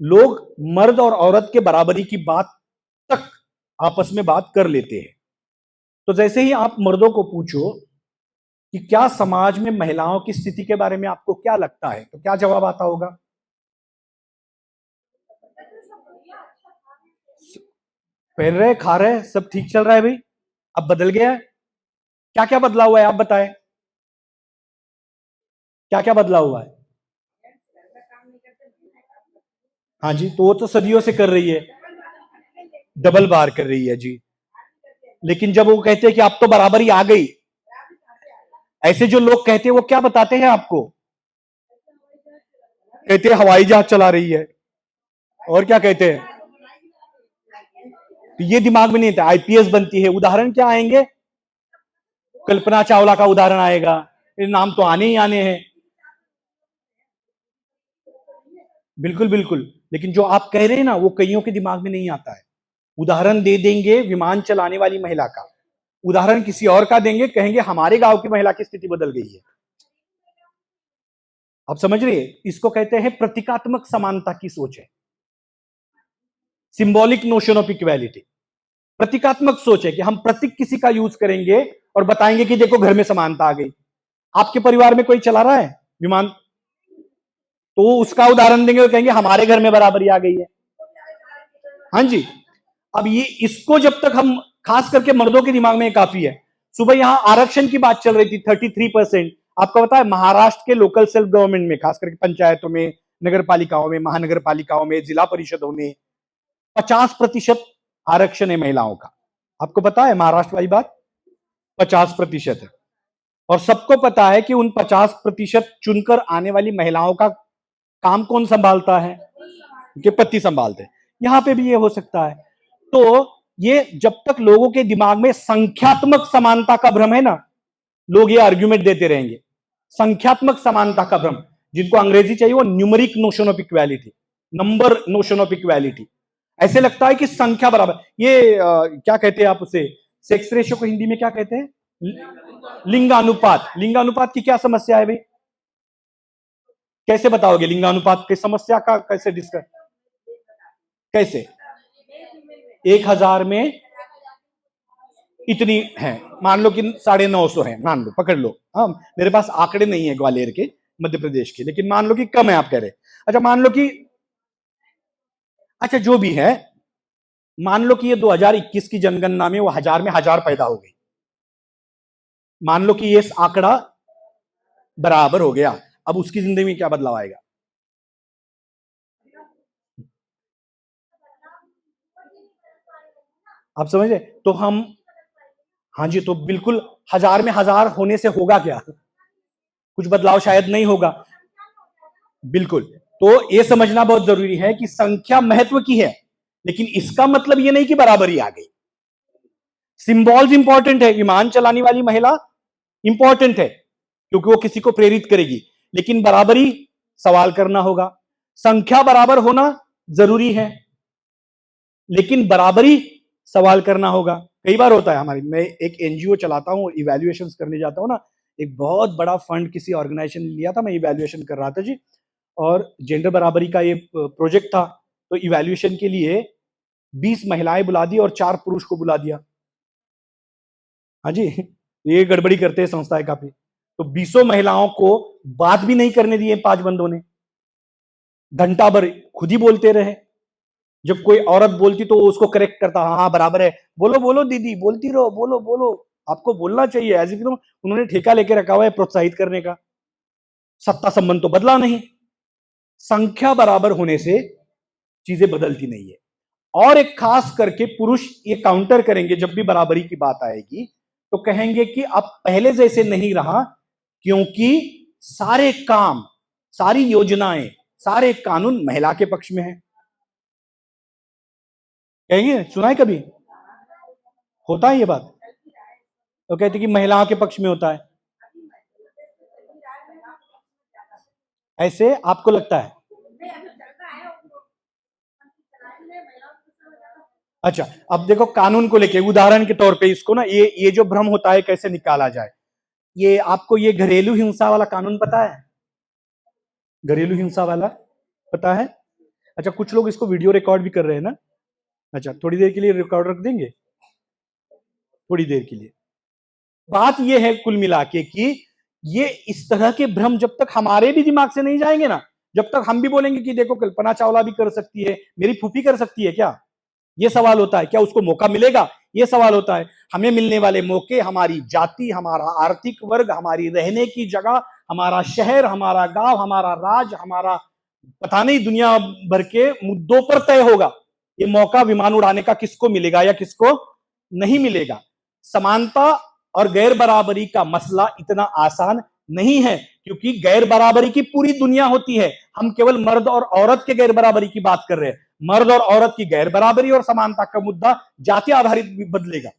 लोग मर्द और औरत के बराबरी की बात तक आपस में बात कर लेते हैं। तो जैसे ही आप मर्दों को पूछो कि क्या समाज में महिलाओं की स्थिति के बारे में आपको क्या लगता है, तो क्या जवाब आता होगा? पहन रहे, खा रहे, सब ठीक चल रहा है भाई। अब बदल गया है? क्या क्या बदला हुआ है आप बताएं, क्या क्या बदला हुआ है? हाँ जी, तो वो तो सदियों से कर रही है, डबल बार कर रही है जी। लेकिन जब वो कहते हैं कि अब तो बराबरी आ गई, ऐसे जो लोग कहते हैं वो क्या बताते हैं आपको? कहते हैं हवाई जहाज चला रही है, और क्या कहते हैं? तो ये दिमाग में नहीं था, आईपीएस बनती है। उदाहरण क्या आएंगे? कल्पना चावला का उदाहरण आएगा, ये नाम तो आने ही आने हैं। बिल्कुल बिल्कुल, लेकिन जो आप कह रहे हैं ना, वो कईयों के दिमाग में नहीं आता है। उदाहरण दे देंगे विमान चलाने वाली महिला का, उदाहरण किसी और का देंगे, कहेंगे हमारे गांव की महिला की स्थिति बदल गई है। आप समझ रहे हैं? इसको कहते हैं प्रतीकात्मक समानता की सोच है, सिंबॉलिक नोशन ऑफ इक्वालिटी। प्रतीकात्मक सोच है कि हम प्रतीक किसी का यूज करेंगे और बताएंगे कि देखो घर में समानता आ गई। आपके परिवार में कोई चला रहा है विमान, तो उसका उदाहरण देंगे और कहेंगे हमारे घर में बराबरी आ गई है। हाँ जी। अब ये, इसको जब तक हम, खास करके मर्दों के दिमाग में काफी है। सुबह यहां आरक्षण की बात चल रही थी, 33%। आपको पता है महाराष्ट्र के लोकल सेल्फ गवर्नमेंट में, खास करके पंचायतों में, नगर पालिकाओं में, महानगर पालिकाओं में, जिला परिषदों में 50% आरक्षण है महिलाओं का। आपको पता है महाराष्ट्र वाली बात? 50% है। और सबको पता है कि उन 50% चुनकर आने वाली महिलाओं का काम कौन संभालता है? उनके पति संभालते हैं। यहां पे भी ये हो सकता है। तो ये जब तक लोगों के दिमाग में संख्यात्मक समानता का भ्रम है ना, लोग ये आर्ग्यूमेंट देते रहेंगे। संख्यात्मक समानता का भ्रम, जिनको अंग्रेजी चाहिए वो numeric notion of equality, number notion of equality. ऐसे लगता है कि संख्या बराबर, ये क्या कहते हैं आप उसे, सेक्स रेशियो को हिंदी में क्या कहते हैं? लिंगानुपात। लिंगानुपात की क्या समस्या है भाई? कैसे बताओगे लिंगानुपात की समस्या का? कैसे डिस्कस, कैसे? 1000 में इतनी है, मान लो कि 950 है, मान लो, पकड़ लो। हाँ, मेरे पास आंकड़े नहीं है ग्वालियर के, मध्य प्रदेश के, लेकिन मान लो कि कम है, आप कह रहे। अच्छा मान लो कि, अच्छा जो भी है, मान लो कि ये 2021 की जनगणना में वो 1000 में 1000 पैदा हो गई। मान लो कि ये आंकड़ा बराबर हो गया, अब उसकी जिंदगी में क्या बदलाव आएगा? आप समझे? तो हम, हाँ जी, तो बिल्कुल 1000 में 1000 होने से होगा क्या? कुछ बदलाव शायद नहीं होगा। बिल्कुल। तो यह समझना बहुत जरूरी है कि संख्या महत्व की है, लेकिन इसका मतलब यह नहीं कि बराबरी आ गई। सिंबल्स इंपॉर्टेंट है, विमान चलाने वाली महिला इंपॉर्टेंट है क्योंकि वो किसी को प्रेरित करेगी, लेकिन बराबरी सवाल करना होगा। संख्या बराबर होना जरूरी है, लेकिन बराबरी सवाल करना होगा। कई बार होता है हमारी, मैं एक एनजीओ चलाता हूँ, इवैल्यूएशन करने जाता हूँ ना, एक बहुत बड़ा फंड किसी ऑर्गेनाइजेशन ने लिया था, मैं इवैल्यूएशन कर रहा था जी, और जेंडर बराबरी का ये प्रोजेक्ट था। तो इवैल्यूएशन के लिए 20 महिलाएं बुला दी और 4 पुरुष को बुला दिया। हाँ जी, ये गड़बड़ी करते हैं संस्थाएं काफी। तो 20 महिलाओं को बात भी नहीं करने दिए 5 बंदों ने, घंटा भर खुद ही बोलते रहे। जब कोई औरत बोलती तो उसको करेक्ट करता, हाँ हाँ बराबर है, बोलो बोलो दीदी, बोलती रहो, बोलो बोलो, आपको बोलना चाहिए। ऐसे क्यों? उन्होंने ठेका लेके रखा हुआ है प्रोत्साहित करने का, सत्ता संबंध तो बदला नहीं। संख्या बराबर होने से चीजें बदलती नहीं है। और एक खास करके पुरुष ये काउंटर करेंगे जब भी बराबरी की बात आएगी, तो कहेंगे कि अब पहले जैसे नहीं रहा, क्योंकि सारे काम, सारी योजनाएं, सारे कानून महिला के पक्ष में है। कहेंगे सुना है कभी? होता है ये बात? तो कहते कि महिलाओं के पक्ष में होता है, ऐसे आपको लगता है? अच्छा, अब देखो कानून को लेके उदाहरण के तौर पे इसको ना, ये जो भ्रम होता है कैसे निकाला जाए, ये आपको ये घरेलू हिंसा वाला कानून पता है? घरेलू हिंसा वाला पता है? अच्छा, कुछ लोग इसको वीडियो रिकॉर्ड भी कर रहे हैं ना? अच्छा, थोड़ी देर के लिए रिकॉर्ड रख देंगे, थोड़ी देर के लिए। बात ये है कुल मिला के कि ये इस तरह के भ्रम जब तक हमारे भी दिमाग से नहीं जाएंगे ना, जब तक हम भी बोलेंगे कि देखो कल्पना चावला भी कर सकती है, मेरी फूफी कर सकती है क्या, ये सवाल होता है। क्या उसको मौका मिलेगा, ये सवाल होता है। हमें मिलने वाले मौके, हमारी जाति, हमारा आर्थिक वर्ग, हमारी रहने की जगह, हमारा शहर, हमारा गांव, हमारा राज्य, हमारा पता नहीं दुनिया भर के मुद्दों पर तय होगा ये मौका विमान उड़ाने का किसको मिलेगा या किसको नहीं मिलेगा। समानता और गैर बराबरी का मसला इतना आसान नहीं है, क्योंकि गैर बराबरी की पूरी दुनिया होती है। हम केवल मर्द और औरत के गैर बराबरी की बात कर रहे हैं। मर्द और औरत की गैर बराबरी और समानता का मुद्दा जाति आधारित भी बदलेगा,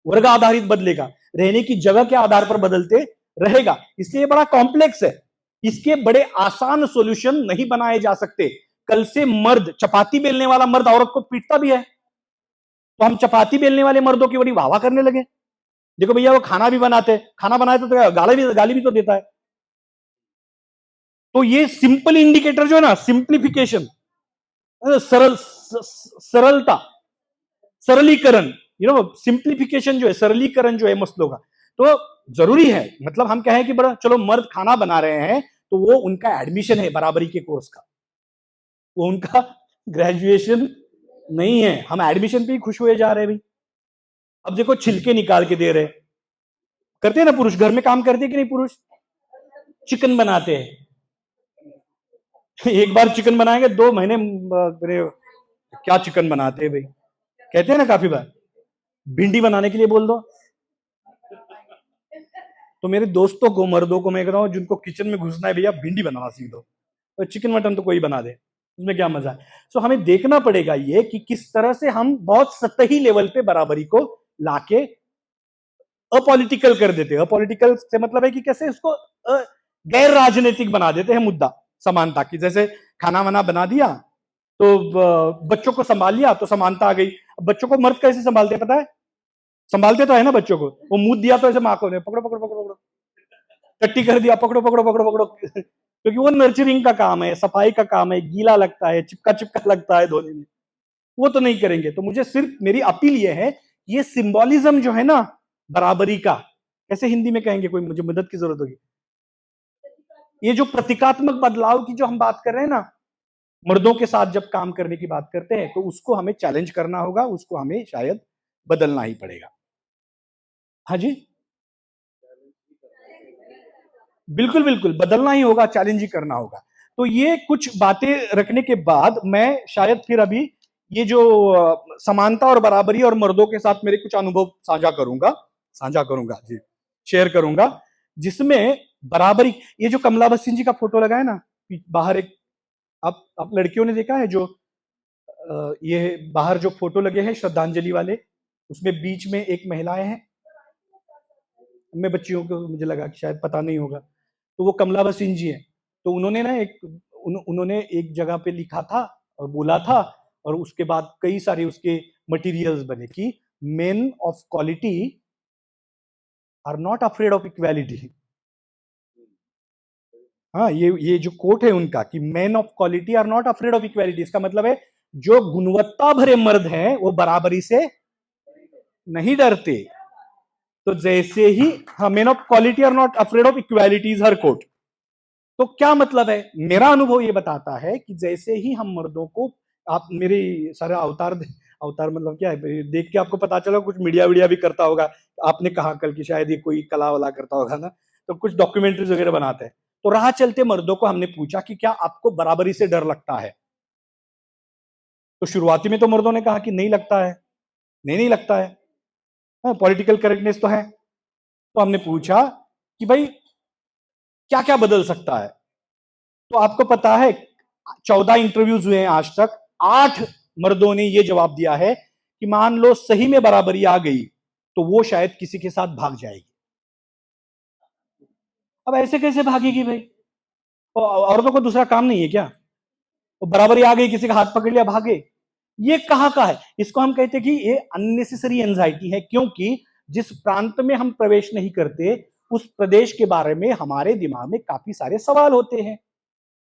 वर्ग आधारित बदलेगा, रहने की जगह के आधार पर बदलते रहेगा। इसलिए बड़ा कॉम्प्लेक्स है, इसके बड़े आसान सॉल्यूशन नहीं बनाए जा सकते। कल से मर्द, चपाती बेलने वाला मर्द औरत को पीटता भी है, तो हम चपाती बेलने वाले मर्दों की बड़ी वाह करने लगे। देखो भैया वो खाना भी बनाते, खाना बनाए तो गाली भी तो देता है। तो ये सिंपल इंडिकेटर जो है ना, सिंप्लीफिकेशन, सरलता, सरलीकरण, सिंप्लीफिकेशन जो है, सरलीकरण जो है मसलों का, तो जरूरी है। मतलब हम कहें कि बड़ा चलो मर्द खाना बना रहे हैं, तो वो उनका एडमिशन है बराबरी के कोर्स का, वो उनका ग्रेजुएशन नहीं है। हम एडमिशन पे ही खुश हुए जा रहे हैं भाई। अब देखो छिलके निकाल के दे रहे, करते हैं ना पुरुष, घर में काम करते हैं कि नहीं पुरुष? चिकन बनाते हैं, एक बार चिकन बनाएंगे 2 महीने, क्या चिकन बनाते हैं भाई, कहते हैं ना काफी बार। भिंडी बनाने के लिए बोल दो, तो मेरे दोस्तों को, मर्दों को मैं कह रहा हूं जिनको किचन में घुसना है, भैया भिंडी बनाना सीख दो, तो चिकन मटन तो कोई बना दे, उसमें क्या मजा है। सो हमें देखना पड़ेगा ये कि किस तरह से हम बहुत सतही लेवल पे बराबरी को लाके अपॉलिटिकल कर देते हैं। अपॉलिटिकल से मतलब है कि कैसे इसको गैर राजनीतिक बना देते हैं मुद्दा समानता की। जैसे खाना वाना बना दिया तो बच्चों को संभाल लिया तो समानता आ गई। अब बच्चों को मर्द कैसे संभालते हैं पता है? संभालते तो है ना बच्चों को, वो मुंह दिया तो ऐसे माँ को पकड़ो पकड़ो पकड़ो पकड़ो, टट्टी कर दिया पकड़ो पकड़ो पकड़ो पकड़ो क्योंकि वो नर्चरिंग का काम है, सफाई का काम है, गीला लगता है, चिपका चिपका लगता है धोने में, वो तो नहीं करेंगे। तो मुझे सिर्फ मेरी अपील ये है, ये सिंबोलिज्म जो है ना बराबरी का, कैसे हिंदी में कहेंगे, कोई मुझे मदद की जरूरत होगी। ये जो प्रतीकात्मक बदलाव की जो हम बात कर रहे हैं ना, मर्दों के साथ जब काम करने की बात करते हैं, तो उसको हमें चैलेंज करना होगा, उसको हमें शायद बदलना ही पड़ेगा। हाँ जी, बिल्कुल बिल्कुल बदलना ही होगा, चैलेंज ही करना होगा। तो ये कुछ बातें रखने के बाद मैं शायद फिर अभी ये जो समानता और बराबरी और मर्दों के साथ मेरे कुछ अनुभव साझा करूंगा जी, शेयर करूंगा, जिसमें बराबरी, ये जो कमला बसिन जी का फोटो लगा है ना बाहर, एक आप लड़कियों ने देखा है जो ये बाहर जो फोटो लगे हैं श्रद्धांजलि वाले, उसमें बीच में एक महिलाएं हैं, मैं बच्चियों को मुझे लगा कि शायद पता नहीं होगा, तो वो कमला बसिन जी हैं। तो उन्होंने ना उन्होंने एक जगह पे लिखा था और बोला था, और उसके बाद कई सारे उसके मटेरियल्स बने कि men of quality are not afraid of equality. हाँ, ये जो कोट है उनका कि men of quality are not afraid of equality, इसका मतलब है जो गुणवत्ता भरे मर्द हैं वो बराबरी से नहीं डरते। तो जैसे ही, हाँ, men of quality are not afraid of equalities, हर कोट। तो क्या मतलब है? मेरा अनुभव ये बताता है कि जैसे ही हम मर्दों को, आप मेरे सारे अवतार मतलब क्या है, देख के आपको पता चला कुछ मीडिया वीडिया भी करता होगा, आपने कहा कल की शायद ये कोई कला वाला करता होगा ना, तो कुछ डॉक्यूमेंट्रीज वगैरह बनाते हैं। तो राह चलते मर्दों को हमने पूछा कि क्या आपको बराबरी से डर लगता है? तो शुरुआती में तो मर्दों ने कहा कि नहीं लगता है, नहीं लगता है, पॉलिटिकल करेक्टनेस तो है। तो हमने पूछा कि भाई क्या क्या बदल सकता है? तो आपको पता है 14 इंटरव्यूज हुए हैं आज तक, 8 मर्दों ने यह जवाब दिया है कि मान लो सही में बराबरी आ गई तो वो शायद किसी के साथ भाग जाएगी। अब ऐसे कैसे भागेगी भाई? औरतों को दूसरा काम नहीं है क्या? वो बराबरी आ गई, किसी का हाथ पकड़ लिया, भागे। ये कहां का है? इसको हम कहते हैं कि ये अननेसेसरी एंजाइटी है, क्योंकि जिस प्रांत में हम प्रवेश नहीं करते उस प्रदेश के बारे में हमारे दिमाग में काफी सारे सवाल होते हैं।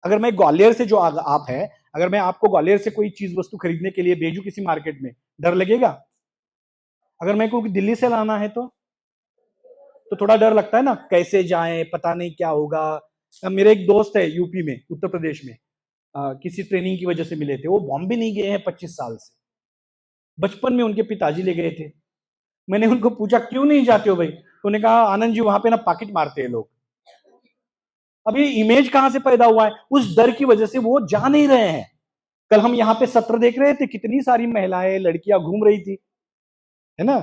अगर मैं ग्वालियर से, जो आप है, अगर मैं आपको ग्वालियर से कोई चीज वस्तु खरीदने के लिए भेजू किसी मार्केट में, डर लगेगा? अगर मैं को दिल्ली से लाना है तो थोड़ा डर लगता है ना, कैसे जाएं, पता नहीं क्या होगा। अब मेरे एक दोस्त है यूपी में, उत्तर प्रदेश में, किसी ट्रेनिंग की वजह से मिले थे, वो बॉम्बे नहीं गए हैं 25 साल से। बचपन में उनके पिताजी ले गए थे। मैंने उनको पूछा क्यों नहीं जाते हो भाई, तो उन्होंने कहा आनंद जी वहां पे ना पॉकेट मारते हैं लोग। अब ये इमेज कहां से पैदा हुआ है? उस डर की वजह से वो जा नहीं रहे हैं। कल हम यहाँ पे सत्र देख रहे थे, कितनी सारी महिलाएं, लड़कियां घूम रही थी, है ना?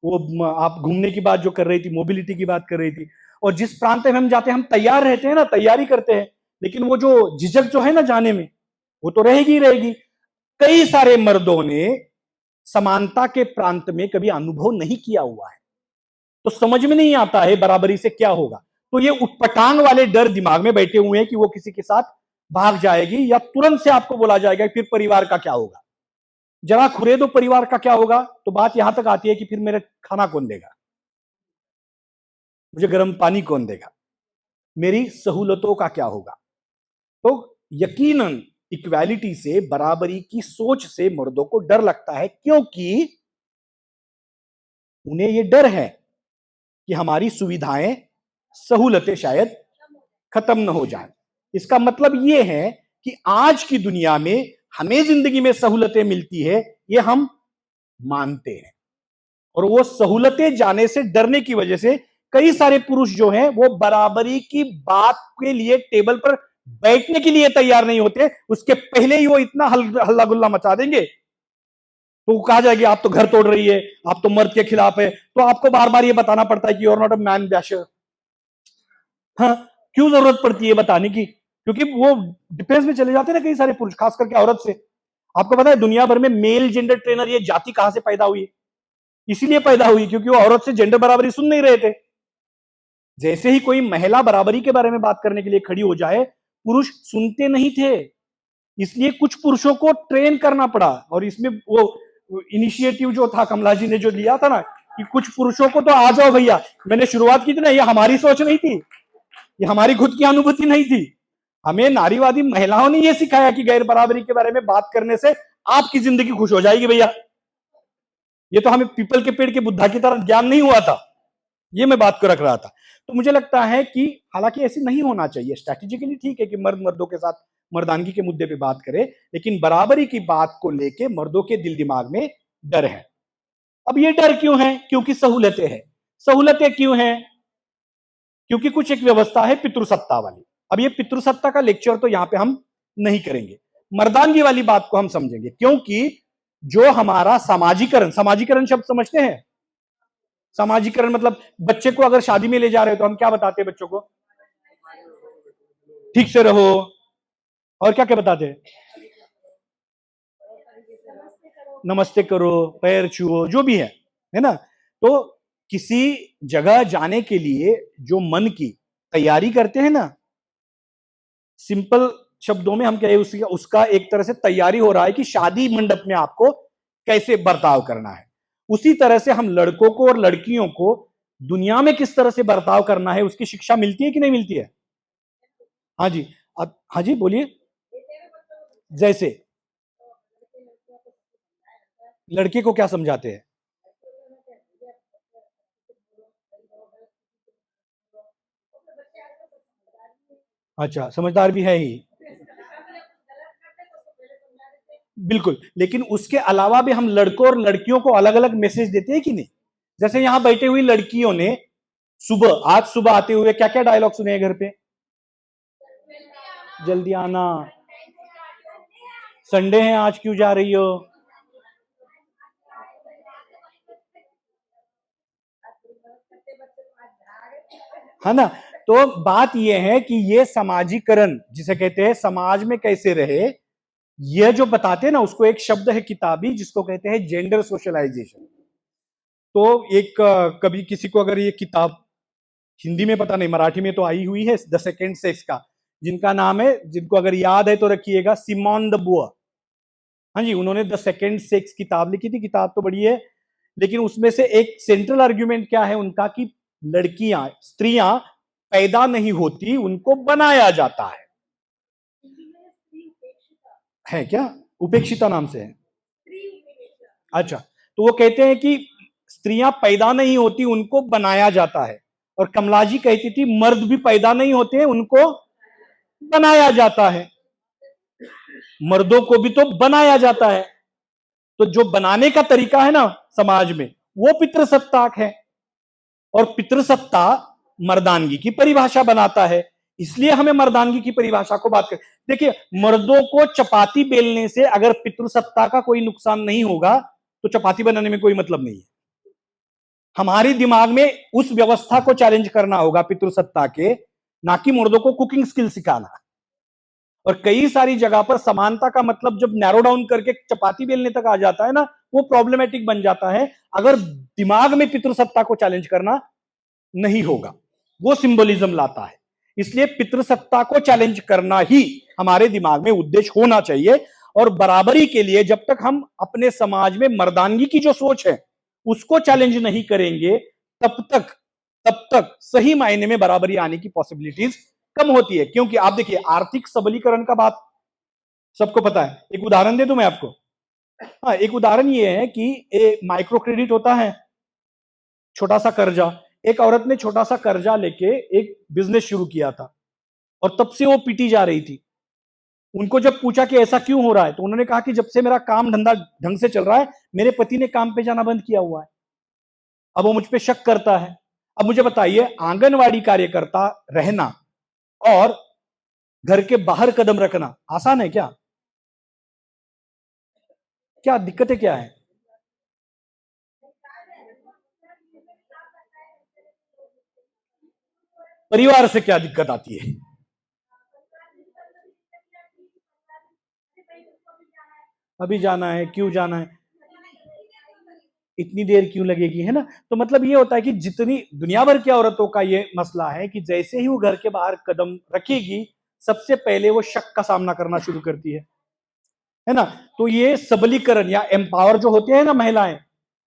वो आप घूमने की बात जो कर रही थी, मोबिलिटी की बात कर रही थी। और जिस प्रांत में हम जाते हैं हम तैयार रहते हैं ना, तैयारी करते हैं, लेकिन वो जो झिझक जो है ना जाने में, वो तो रहेगी ही रहेगी। कई सारे मर्दों ने समानता के प्रांत में कभी अनुभव नहीं किया हुआ है, तो समझ में नहीं आता है बराबरी से क्या होगा। तो ये उटपटांग वाले डर दिमाग में बैठे हुए हैं कि वो किसी के साथ भाग जाएगी, या तुरंत से आपको बोला जाएगा फिर परिवार का क्या होगा। जरा खुरे दो परिवार का क्या होगा, तो बात यहां तक आती है कि फिर मेरे खाना कौन देगा, मुझे गर्म पानी कौन देगा, मेरी सहूलतों का क्या होगा। तो यकीनन इक्वालिटी से, बराबरी की सोच से मर्दों को डर लगता है, क्योंकि उन्हें यह डर है कि हमारी सुविधाएं, सहूलतें शायद खत्म न हो जाए। इसका मतलब यह है कि आज की दुनिया में हमें जिंदगी में सहूलतें मिलती है, ये हम मानते हैं, और वो सहूलतें जाने से डरने की वजह से कई सारे पुरुष जो हैं वो बराबरी की बात के लिए टेबल पर बैठने के लिए तैयार नहीं होते। उसके पहले ही वो इतना हल्ला गुल्ला मचा देंगे तो कहा जाएगी आप तो घर तोड़ रही है, आप तो मर्द के खिलाफ है। तो आपको बार बार ये बताना पड़ता है कि you are not a man basher. हाँ, क्यों जरूरत पड़ती है बताने की? क्योंकि वो डिफेंस में चले जाते हैं ना कई सारे पुरुष, खास करके औरत से। आपको पता है दुनिया भर में मेल जेंडर ट्रेनर, ये जाति कहां से पैदा हुई? इसीलिए पैदा हुई क्योंकि वो औरत से जेंडर बराबरी सुन नहीं रहे थे। जैसे ही कोई महिला बराबरी के बारे में बात करने के लिए खड़ी हो जाए, पुरुष सुनते नहीं थे। इसलिए कुछ पुरुषों को ट्रेन करना पड़ा, और इसमें वो इनिशिएटिव जो था कमला जी ने जो लिया था ना, कि कुछ पुरुषों को तो आ जाओ भैया। मैंने शुरुआत की थी ना, ये हमारी सोच नहीं थी, ये हमारी खुद की अनुभूति नहीं थी। हमें नारीवादी महिलाओं ने यह सिखाया कि गैर बराबरी के बारे में बात करने से आपकी जिंदगी खुश हो जाएगी भैया। ये तो हमें पीपल के पेड़ के बुद्धा की तरह ज्ञान नहीं हुआ था, ये मैं बात को रख रहा था। तो मुझे लगता है कि हालांकि ऐसे नहीं होना चाहिए, स्ट्रैटेजिकली ठीक है कि मर्द मर्दों के साथ मर्दानगी के मुद्दे पे बात करे, लेकिन बराबरी की बात को लेके मर्दों के दिल दिमाग में डर है। अब ये डर क्यों है? क्योंकि सहूलतें हैं। सहूलतें क्यों हैं? क्योंकि कुछ एक व्यवस्था है पितृसत्ता वाली। अब ये पितृसत्ता का लेक्चर तो यहां पे हम नहीं करेंगे, मर्दानगी वाली बात को हम समझेंगे, क्योंकि जो हमारा सामाजिकरण, सामाजिकरण शब्द समझते हैं? सामाजिकरण मतलब बच्चे को अगर शादी में ले जा रहे हो तो हम क्या बताते हैं बच्चों को? ठीक से रहो, और क्या क्या बताते हैं? नमस्ते करो, पैर छुओ, जो भी है ना? तो किसी जगह जाने के लिए जो मन की तैयारी करते हैं ना, सिंपल शब्दों में हम कहें उसका एक तरह से तैयारी हो रहा है कि शादी मंडप में आपको कैसे बर्ताव करना है। उसी तरह से हम लड़कों को और लड़कियों को दुनिया में किस तरह से बर्ताव करना है उसकी शिक्षा मिलती है कि नहीं मिलती है? हाँ जी। अब हाँ जी बोलिए। जैसे लड़के को क्या समझाते हैं? अच्छा, समझदार भी है ही, बिल्कुल। लेकिन उसके अलावा भी हम लड़कों और लड़कियों को अलग अलग मैसेज देते हैं कि नहीं? जैसे यहां बैठे हुई लड़कियों ने आज सुबह आते हुए क्या क्या डायलॉग सुने हैं घर पे? जल्दी आना, संडे है आज क्यों जा रही हो? है ना? तो बात यह है कि ये समाजीकरण जिसे कहते हैं समाज में कैसे रहे, यह जो बताते हैं ना, उसको एक शब्द है किताबी जिसको कहते हैं जेंडर सोशलाइजेशन। तो एक कभी किसी को अगर ये किताब हिंदी में पता नहीं, मराठी में तो आई हुई है, द सेकेंड सेक्स का, जिनका नाम है, जिनको अगर याद है तो रखिएगा, सिमोन द बुआ। हाँ जी, उन्होंने द सेकेंड सेक्स किताब लिखी थी। किताब तो बड़ी है, लेकिन उसमें से एक सेंट्रल आर्ग्यूमेंट क्या है उनका कि लड़कियां, स्त्रियां पैदा नहीं होती, उनको बनाया जाता है क्या? उपेक्षिता नाम से है? अच्छा, तो वो कहते हैं कि स्त्रियां पैदा नहीं होती, उनको बनाया जाता है। और कमला जी कहती थी मर्द भी पैदा नहीं होते, उनको बनाया जाता है। मर्दों को भी तो बनाया जाता है। तो जो बनाने का तरीका है ना समाज में, वो पितृसत्ताक है। और पितृसत्ता मर्दानगी की परिभाषा बनाता है। इसलिए हमें मर्दानगी की परिभाषा को बात कर, देखिए, मर्दों को चपाती बेलने से अगर पितृसत्ता का कोई नुकसान नहीं होगा तो चपाती बनाने में कोई मतलब नहीं है। हमारे दिमाग में उस व्यवस्था को चैलेंज करना होगा पितृसत्ता के, ना कि मर्दों को कुकिंग स्किल सिखाना। और कई सारी जगह पर समानता का मतलब जब नैरो डाउन करके चपाती बेलने तक आ जाता है ना, वो प्रॉब्लमेटिक बन जाता है। अगर दिमाग में पितृसत्ता को चैलेंज करना नहीं होगा, वो सिंबलिज्म लाता है। इसलिए पितृसत्ता को चैलेंज करना ही हमारे दिमाग में उद्देश्य होना चाहिए। और बराबरी के लिए जब तक हम अपने समाज में मर्दानगी की जो सोच है उसको चैलेंज नहीं करेंगे, तब तक सही मायने में बराबरी आने की पॉसिबिलिटीज कम होती है। क्योंकि आप देखिए, आर्थिक सबलीकरण का बात सबको पता है। एक उदाहरण दे दूं मैं आपको? हाँ, एक उदाहरण ये है कि माइक्रो क्रेडिट होता है, छोटा सा कर्जा। एक औरत ने छोटा सा कर्जा लेके एक बिजनेस शुरू किया था और तब से वो पीटी जा रही थी। उनको जब पूछा कि ऐसा क्यों हो रहा है, तो उन्होंने कहा कि जब से मेरा काम धंधा ढंग से चल रहा है, मेरे पति ने काम पे जाना बंद किया हुआ है। अब वो मुझ पे शक करता है। अब मुझे बताइए, आंगनवाड़ी कार्यकर्ता रहना और घर के बाहर कदम रखना आसान है क्या? क्या दिक्कतें क्या है? परिवार से क्या दिक्कत आती है? अभी जाना है, क्यों जाना है, इतनी देर क्यों लगेगी, है ना? तो मतलब ये होता है कि जितनी दुनिया भर की औरतों का ये मसला है कि जैसे ही वो घर के बाहर कदम रखेगी, सबसे पहले वो शक का सामना करना शुरू करती है ना? तो ये सबलीकरण या एम्पावर जो होते हैं ना महिलाएं,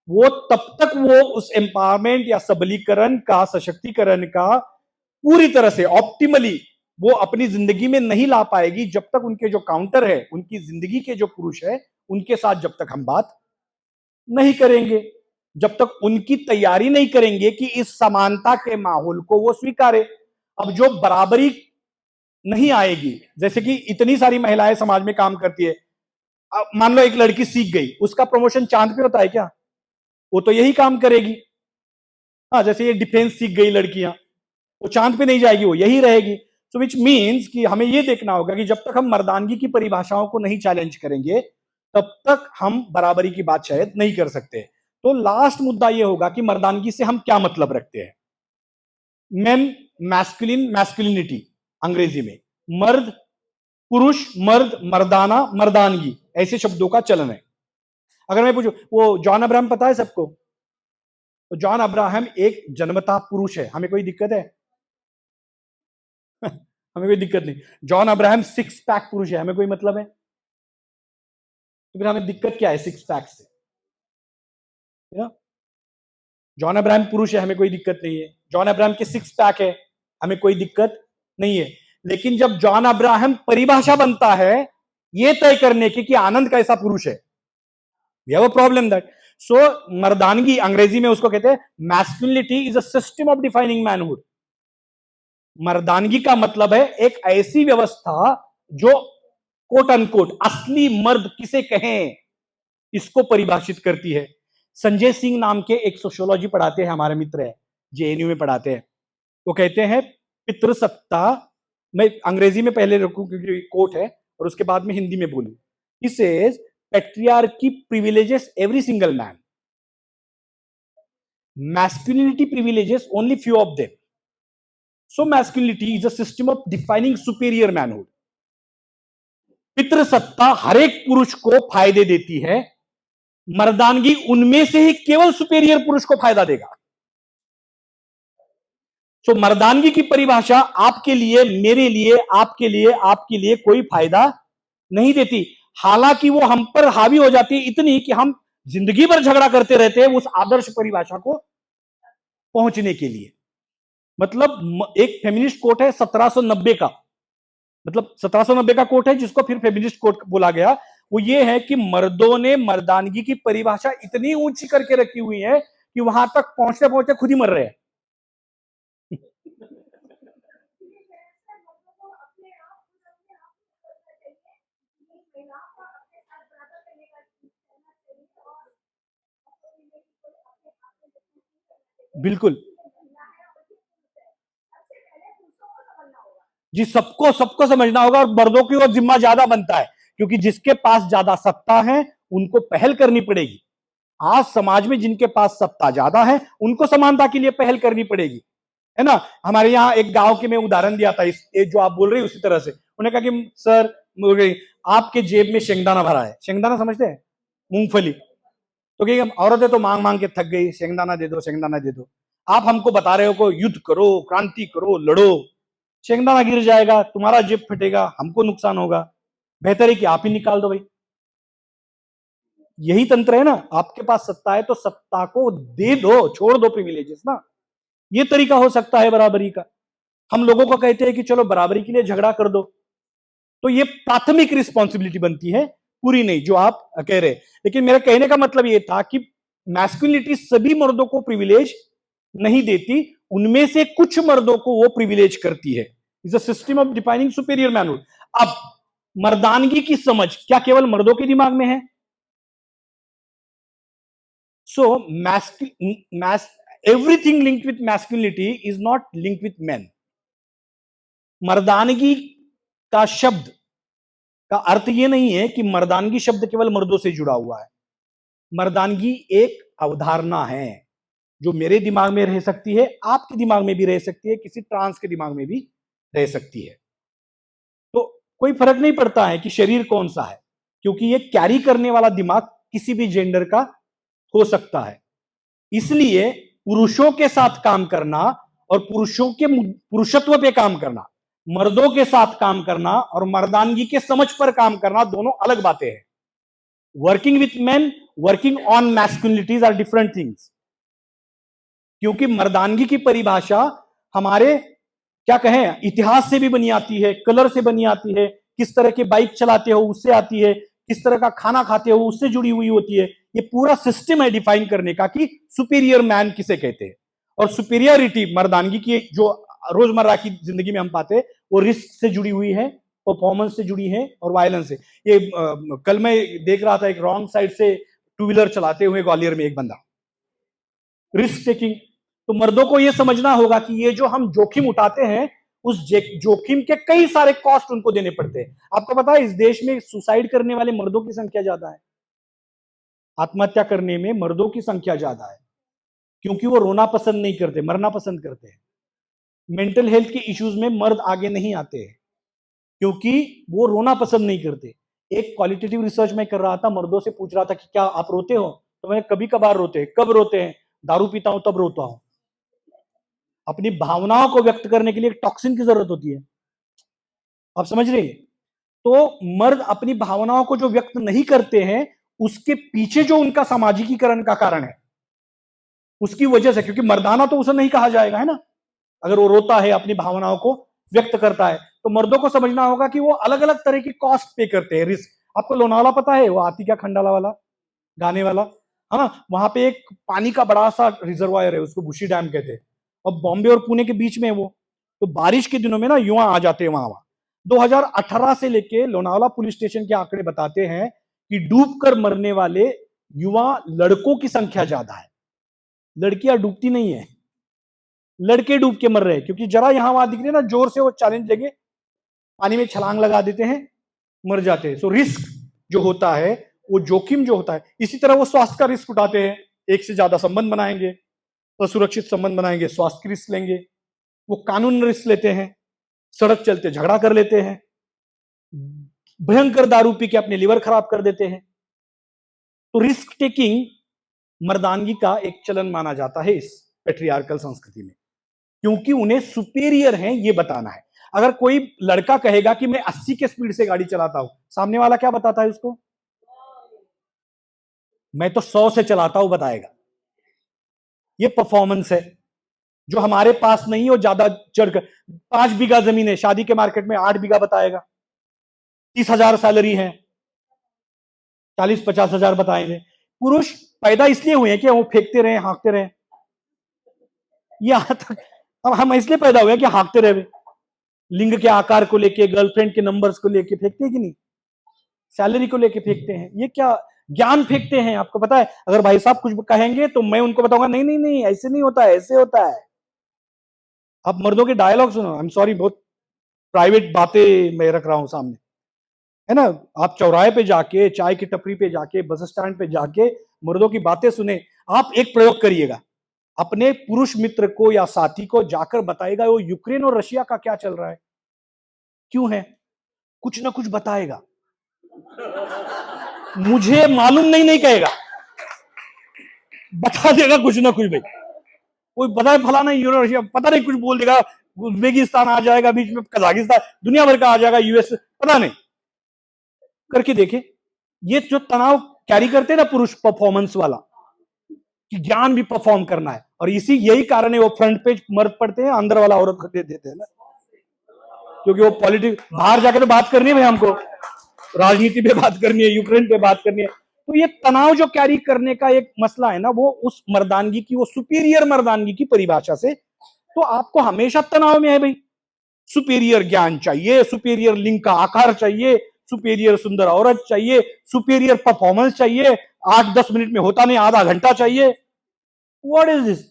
वो तब तक वो उस एम्पावरमेंट या सबलीकरण का, सशक्तिकरण का पूरी तरह से ऑप्टिमली वो अपनी जिंदगी में नहीं ला पाएगी जब तक उनके जो काउंटर है, उनकी जिंदगी के जो पुरुष है, उनके साथ जब तक हम बात नहीं करेंगे, जब तक उनकी तैयारी नहीं करेंगे कि इस समानता के माहौल को वो स्वीकारे। अब जो बराबरी नहीं आएगी, जैसे कि इतनी सारी महिलाएं समाज में काम करती है, अब मान लो एक लड़की सीख गई, उसका प्रमोशन चांद पे होता है क्या? वो तो यही काम करेगी। हाँ, जैसे ये डिफेंस सीख गई लड़कियां, वो चांद पे नहीं जाएगी, वो यही रहेगी। सो विच मीन्स कि हमें ये देखना होगा कि जब तक हम मर्दानगी की परिभाषाओं को नहीं चैलेंज करेंगे, तब तक हम बराबरी की बात शायद नहीं कर सकते। तो लास्ट मुद्दा ये होगा कि मर्दानगी से हम क्या मतलब रखते हैं। मेन, मैस्कुलिन, मैस्कुलिनिटी अंग्रेजी में, मर्द पुरुष, मर्द मर्दाना, मर्दानगी, ऐसे शब्दों का चलन है। अगर मैं पूछूं, वो जॉन अब्राहम पता है सबको? तो जॉन अब्राहम एक जन्मता पुरुष है, हमें कोई दिक्कत है? हमें कोई दिक्कत नहीं। जॉन अब्राहम सिक्स पैक पुरुष है, हमें कोई मतलब है? तो फिर हमें दिक्कत क्या है सिक्स पैक से? जॉन अब्राहम पुरुष है, हमें कोई दिक्कत नहीं है। जॉन अब्राहम के सिक्स पैक है, हमें कोई दिक्कत नहीं है। लेकिन जब जॉन अब्राहम परिभाषा बनता है यह तय करने की कि आनंद कैसा पुरुष है, we have a problem that. So मर्दानगी अंग्रेजी में उसको कहते हैं masculinity is a system of defining manhood. मर्दानगी का मतलब है एक ऐसी व्यवस्था जो कोट अनकोट असली मर्द किसे कहें, इसको परिभाषित करती है। संजय सिंह नाम के एक सोशियोलॉजी पढ़ाते हैं, हमारे मित्र है, जेएनयू में पढ़ाते हैं। वो कहते हैं पितृसत्ता, मैं अंग्रेजी में पहले रखूं क्योंकि कोट है और उसके बाद में हिंदी में बोलूं। He says patriarchy privileges every single man, masculinity privileges only few of them. So masculinity is a system of defining superior manhood. पितृसत्ता हर एक पुरुष को फायदे देती है, मर्दानगी उनमें से ही केवल सुपीरियर पुरुष को फायदा देगा। तो मर्दानगी की परिभाषा आपके लिए, मेरे लिए, आपके लिए, आपके लिए कोई फायदा नहीं देती। हालांकि वो हम पर हावी हो जाती है इतनी कि हम जिंदगी भर झगड़ा करते रहते हैं उस आदर्श परिभाषा को पहुंचने के लिए। मतलब एक फेमिनिस्ट कोट है 1790 का, मतलब 1790 का कोट है जिसको फिर फेमिनिस्ट कोट बोला गया। वो ये है कि मर्दों ने मर्दानगी की परिभाषा इतनी ऊंची करके रखी हुई है कि वहां तक पहुंचते पहुंचते खुद ही मर रहे हैं। बिल्कुल जी, सबको सबको समझना होगा और मर्दों की ओर जिम्मा ज्यादा बनता है क्योंकि जिसके पास ज्यादा सत्ता है उनको पहल करनी पड़ेगी। आज समाज में जिनके पास सत्ता ज्यादा है उनको समानता के लिए पहल करनी पड़ेगी, है ना। हमारे यहाँ एक गांव के में उदाहरण दिया था, इस जो आप बोल रहे हैं उसी तरह से। उन्होंने कहा कि सर आपके जेब में शेंगदाना भरा है। शेंगदाना समझते हैं, मूंगफली। तो कहीं औरतें तो मांग मांग के थक गई, शेंगदाना दे दो, शेंगदाना दे दो। आप हमको बता रहे हो को युद्ध करो, क्रांति करो, लड़ो, शेंगदाना गिर जाएगा, तुम्हारा जेब फटेगा, हमको नुकसान होगा, बेहतर है कि आप ही निकाल दो भाई। यही तंत्र है ना, आपके पास सत्ता है तो सत्ता को दे दो, छोड़ दो प्रिविलेजेस ना। ये तरीका हो सकता है बराबरी का। हम लोगों को कहते हैं कि चलो बराबरी के लिए झगड़ा कर दो, तो ये प्राथमिक रिस्पॉन्सिबिलिटी बनती है, पूरी नहीं जो आप कह रहे। लेकिन मेरा कहने का मतलब ये था कि मैस्कुलिनिटी सभी मर्दों को प्रिविलेज नहीं देती, उनमें से कुछ मर्दों को वो प्रिविलेज करती है। Is a system of defining superior manhood. अब मर्दानगी की समझ क्या केवल मर्दों के दिमाग में है? So everything linked with masculinity is not linked with man. मर्दानगी का शब्द का अर्थ यह नहीं है कि मर्दानगी शब्द केवल मर्दों से जुड़ा हुआ है। मर्दानगी एक अवधारणा है जो मेरे दिमाग में रह सकती है, आपके दिमाग में भी रह सकती है, किसी ट्रांस के दिमाग में भी रह सकती है। तो कोई फर्क नहीं पड़ता है कि शरीर कौन सा है, क्योंकि ये कैरी करने वाला दिमाग किसी भी जेंडर का हो सकता है। इसलिए पुरुषों के साथ काम करना और पुरुषों के पुरुषत्व पे काम करना, मर्दों के साथ काम करना और मर्दानगी के समझ पर काम करना, दोनों अलग बातें हैं। Working with men, working on masculinities are different things. क्योंकि मर्दानगी की परिभाषा हमारे क्या कहें इतिहास से भी बनी आती है, कलर से बनी आती है, किस तरह के बाइक चलाते हो उससे आती है, किस तरह का खाना खाते हो उससे जुड़ी हुई होती है। ये पूरा सिस्टम है डिफाइन करने का कि सुपीरियर मैन किसे कहते हैं। और सुपीरियरिटी मर्दानगी की जो रोजमर्रा की जिंदगी में हम पाते हैं वो रिस्क से जुड़ी हुई है, परफॉर्मेंस से जुड़ी है और वायलेंस से। ये कल मैं देख रहा था एक रॉन्ग साइड से टू व्हीलर चलाते हुए ग्वालियर में एक बंदा, रिस्क टेकिंग। तो मर्दों को यह समझना होगा कि ये जो हम जोखिम उठाते हैं उस जोखिम के कई सारे कॉस्ट उनको देने पड़ते हैं। आपको पता है इस देश में सुसाइड करने वाले मर्दों की संख्या ज्यादा है, आत्महत्या करने में मर्दों की संख्या ज्यादा है, क्योंकि वो रोना पसंद नहीं करते, मरना पसंद करते हैं। मेंटल हेल्थ के इश्यूज में मर्द आगे नहीं आते हैं क्योंकि वो रोना पसंद नहीं करते। एक क्वालिटेटिव रिसर्च मैं कर रहा था, मर्दों से पूछ रहा था कि क्या आप रोते हो, तो मैं कभी कभार रोते हैं। कब रोते हैं? दारू पीता हूं तब रोता हूं। अपनी भावनाओं को व्यक्त करने के लिए एक टॉक्सिन की जरूरत होती है, आप समझ रहे हैं। तो मर्द अपनी भावनाओं को जो व्यक्त नहीं करते हैं उसके पीछे जो उनका सामाजिकीकरण का कारण है उसकी वजह से, क्योंकि मर्दाना तो उसे नहीं कहा जाएगा, है ना। अगर वो रोता है अपनी भावनाओं को व्यक्त करता है तो मर्दों को समझना होगा कि वो अलग अलग तरह की कॉस्ट पे करते हैं, रिस्क। आपको लोनावाला पता है, वो आती क्या खंडाला वाला गाने वाला, है ना। वहां पे एक पानी का बड़ा सा रिजर्वायर है, उसको बुशी डैम कहते हैं, और बॉम्बे और पुणे के बीच में है वो। तो बारिश के दिनों में ना युवा आ जाते हैं वहां। 2018 से लेके लोनावाला पुलिस स्टेशन के आंकड़े बताते हैं कि डूबकर मरने वाले युवा लड़कों की संख्या ज्यादा है, लड़कियां डूबती नहीं है, लड़के डूब के मर रहे हैं। क्योंकि जरा यहां वहां दिख रहे ना, जोर से वो चैलेंज लेंगे, पानी में छलांग लगा देते हैं, मर जाते हैं। सो रिस्क जो होता है, वो जोखिम जो होता है, इसी तरह वो स्वास्थ्य का रिस्क उठाते हैं। एक से ज्यादा संबंध बनाएंगे, असुरक्षित संबंध बनाएंगे, स्वास्थ्य की रिस्क लेंगे। वो कानून रिस्क लेते हैं, सड़क चलते झगड़ा कर लेते हैं, भयंकर दारू पी के अपने लिवर खराब कर देते हैं। तो रिस्क टेकिंग मर्दानगी का एक चलन माना जाता है इस पेट्रियार्कल संस्कृति में, क्योंकि उन्हें सुपीरियर हैं ये बताना है। अगर कोई लड़का कहेगा कि मैं 80 के स्पीड से गाड़ी चलाता हूं, सामने वाला क्या बताता है उसको? मैं तो 100 से चलाता हूं बताएगा। ये परफॉर्मेंस है जो हमारे पास नहीं हो। ज्यादा चढ़कर 5 बीघा जमीन है, शादी के मार्केट में 8 बीघा बताएगा, 30,000 सैलरी है, 40-50 हजार बताएंगे। पुरुष पैदा इसलिए हुए हैं कि वो फेंकते रहे, हाँकते रहे। यहां तक अब हम इसलिए पैदा हुए कि हाँकते रहे, लिंग के आकार को लेके, गर्लफ्रेंड के नंबर्स को लेके फेंकते हैं कि नहीं, सैलरी को लेके फेंकते हैं। ये क्या ज्ञान फेंकते हैं, आपको पता है? अगर भाई साहब कुछ कहेंगे तो मैं उनको बताऊंगा नहीं नहीं नहीं ऐसे नहीं होता है, ऐसे होता है। आप मर्दों के डायलॉग सुनो, आई एम सॉरी, बहुत प्राइवेट बातें मैं रख रहा हूं सामने, है ना। आप चौराहे पे जाके, चाय की टपरी पे जाके, बस स्टैंड पे जाके मर्दों की बातें सुने। आप एक प्रयोग करिएगा, अपने पुरुष मित्र को या साथी को जाकर बताएगा वो यूक्रेन और रशिया का क्या चल रहा है, क्यों है, कुछ ना कुछ बताएगा। मुझे मालूम नहीं नहीं कहेगा, बता देगा कुछ ना कुछ। भाई कोई पता है फलाना यूरो रशिया, पता नहीं कुछ बोल देगा, उज्बेकिस्तान आ जाएगा बीच में, कजाकिस्तान, दुनिया भर का आ जाएगा, यूएस, पता नहीं। करके देखे। ये जो तनाव कैरी करते हैं ना पुरुष, परफॉर्मेंस वाला, कि ज्ञान भी परफॉर्म करना है, और यही कारण है वो फ्रंट पेज मर्द पढ़ते हैं, अंदर वाला औरत को दे देते हैं ना, क्योंकि वो पॉलिटिक्स बाहर जाकर तो बात करनी है भाई, हमको राजनीति पे बात करनी है, यूक्रेन पे बात करनी है। तो ये तनाव जो कैरी करने का एक मसला है ना, वो उस मर्दानगी की, वो सुपीरियर मर्दानगी की परिभाषा से, तो आपको हमेशा तनाव में है भाई। सुपीरियर ज्ञान चाहिए, सुपीरियर लिंग का आकार चाहिए, सुपीरियर सुंदर औरत चाहिए, सुपीरियर परफॉर्मेंस चाहिए, 8-10 मिनट में होता नहीं, आधा घंटा चाहिए। What is this?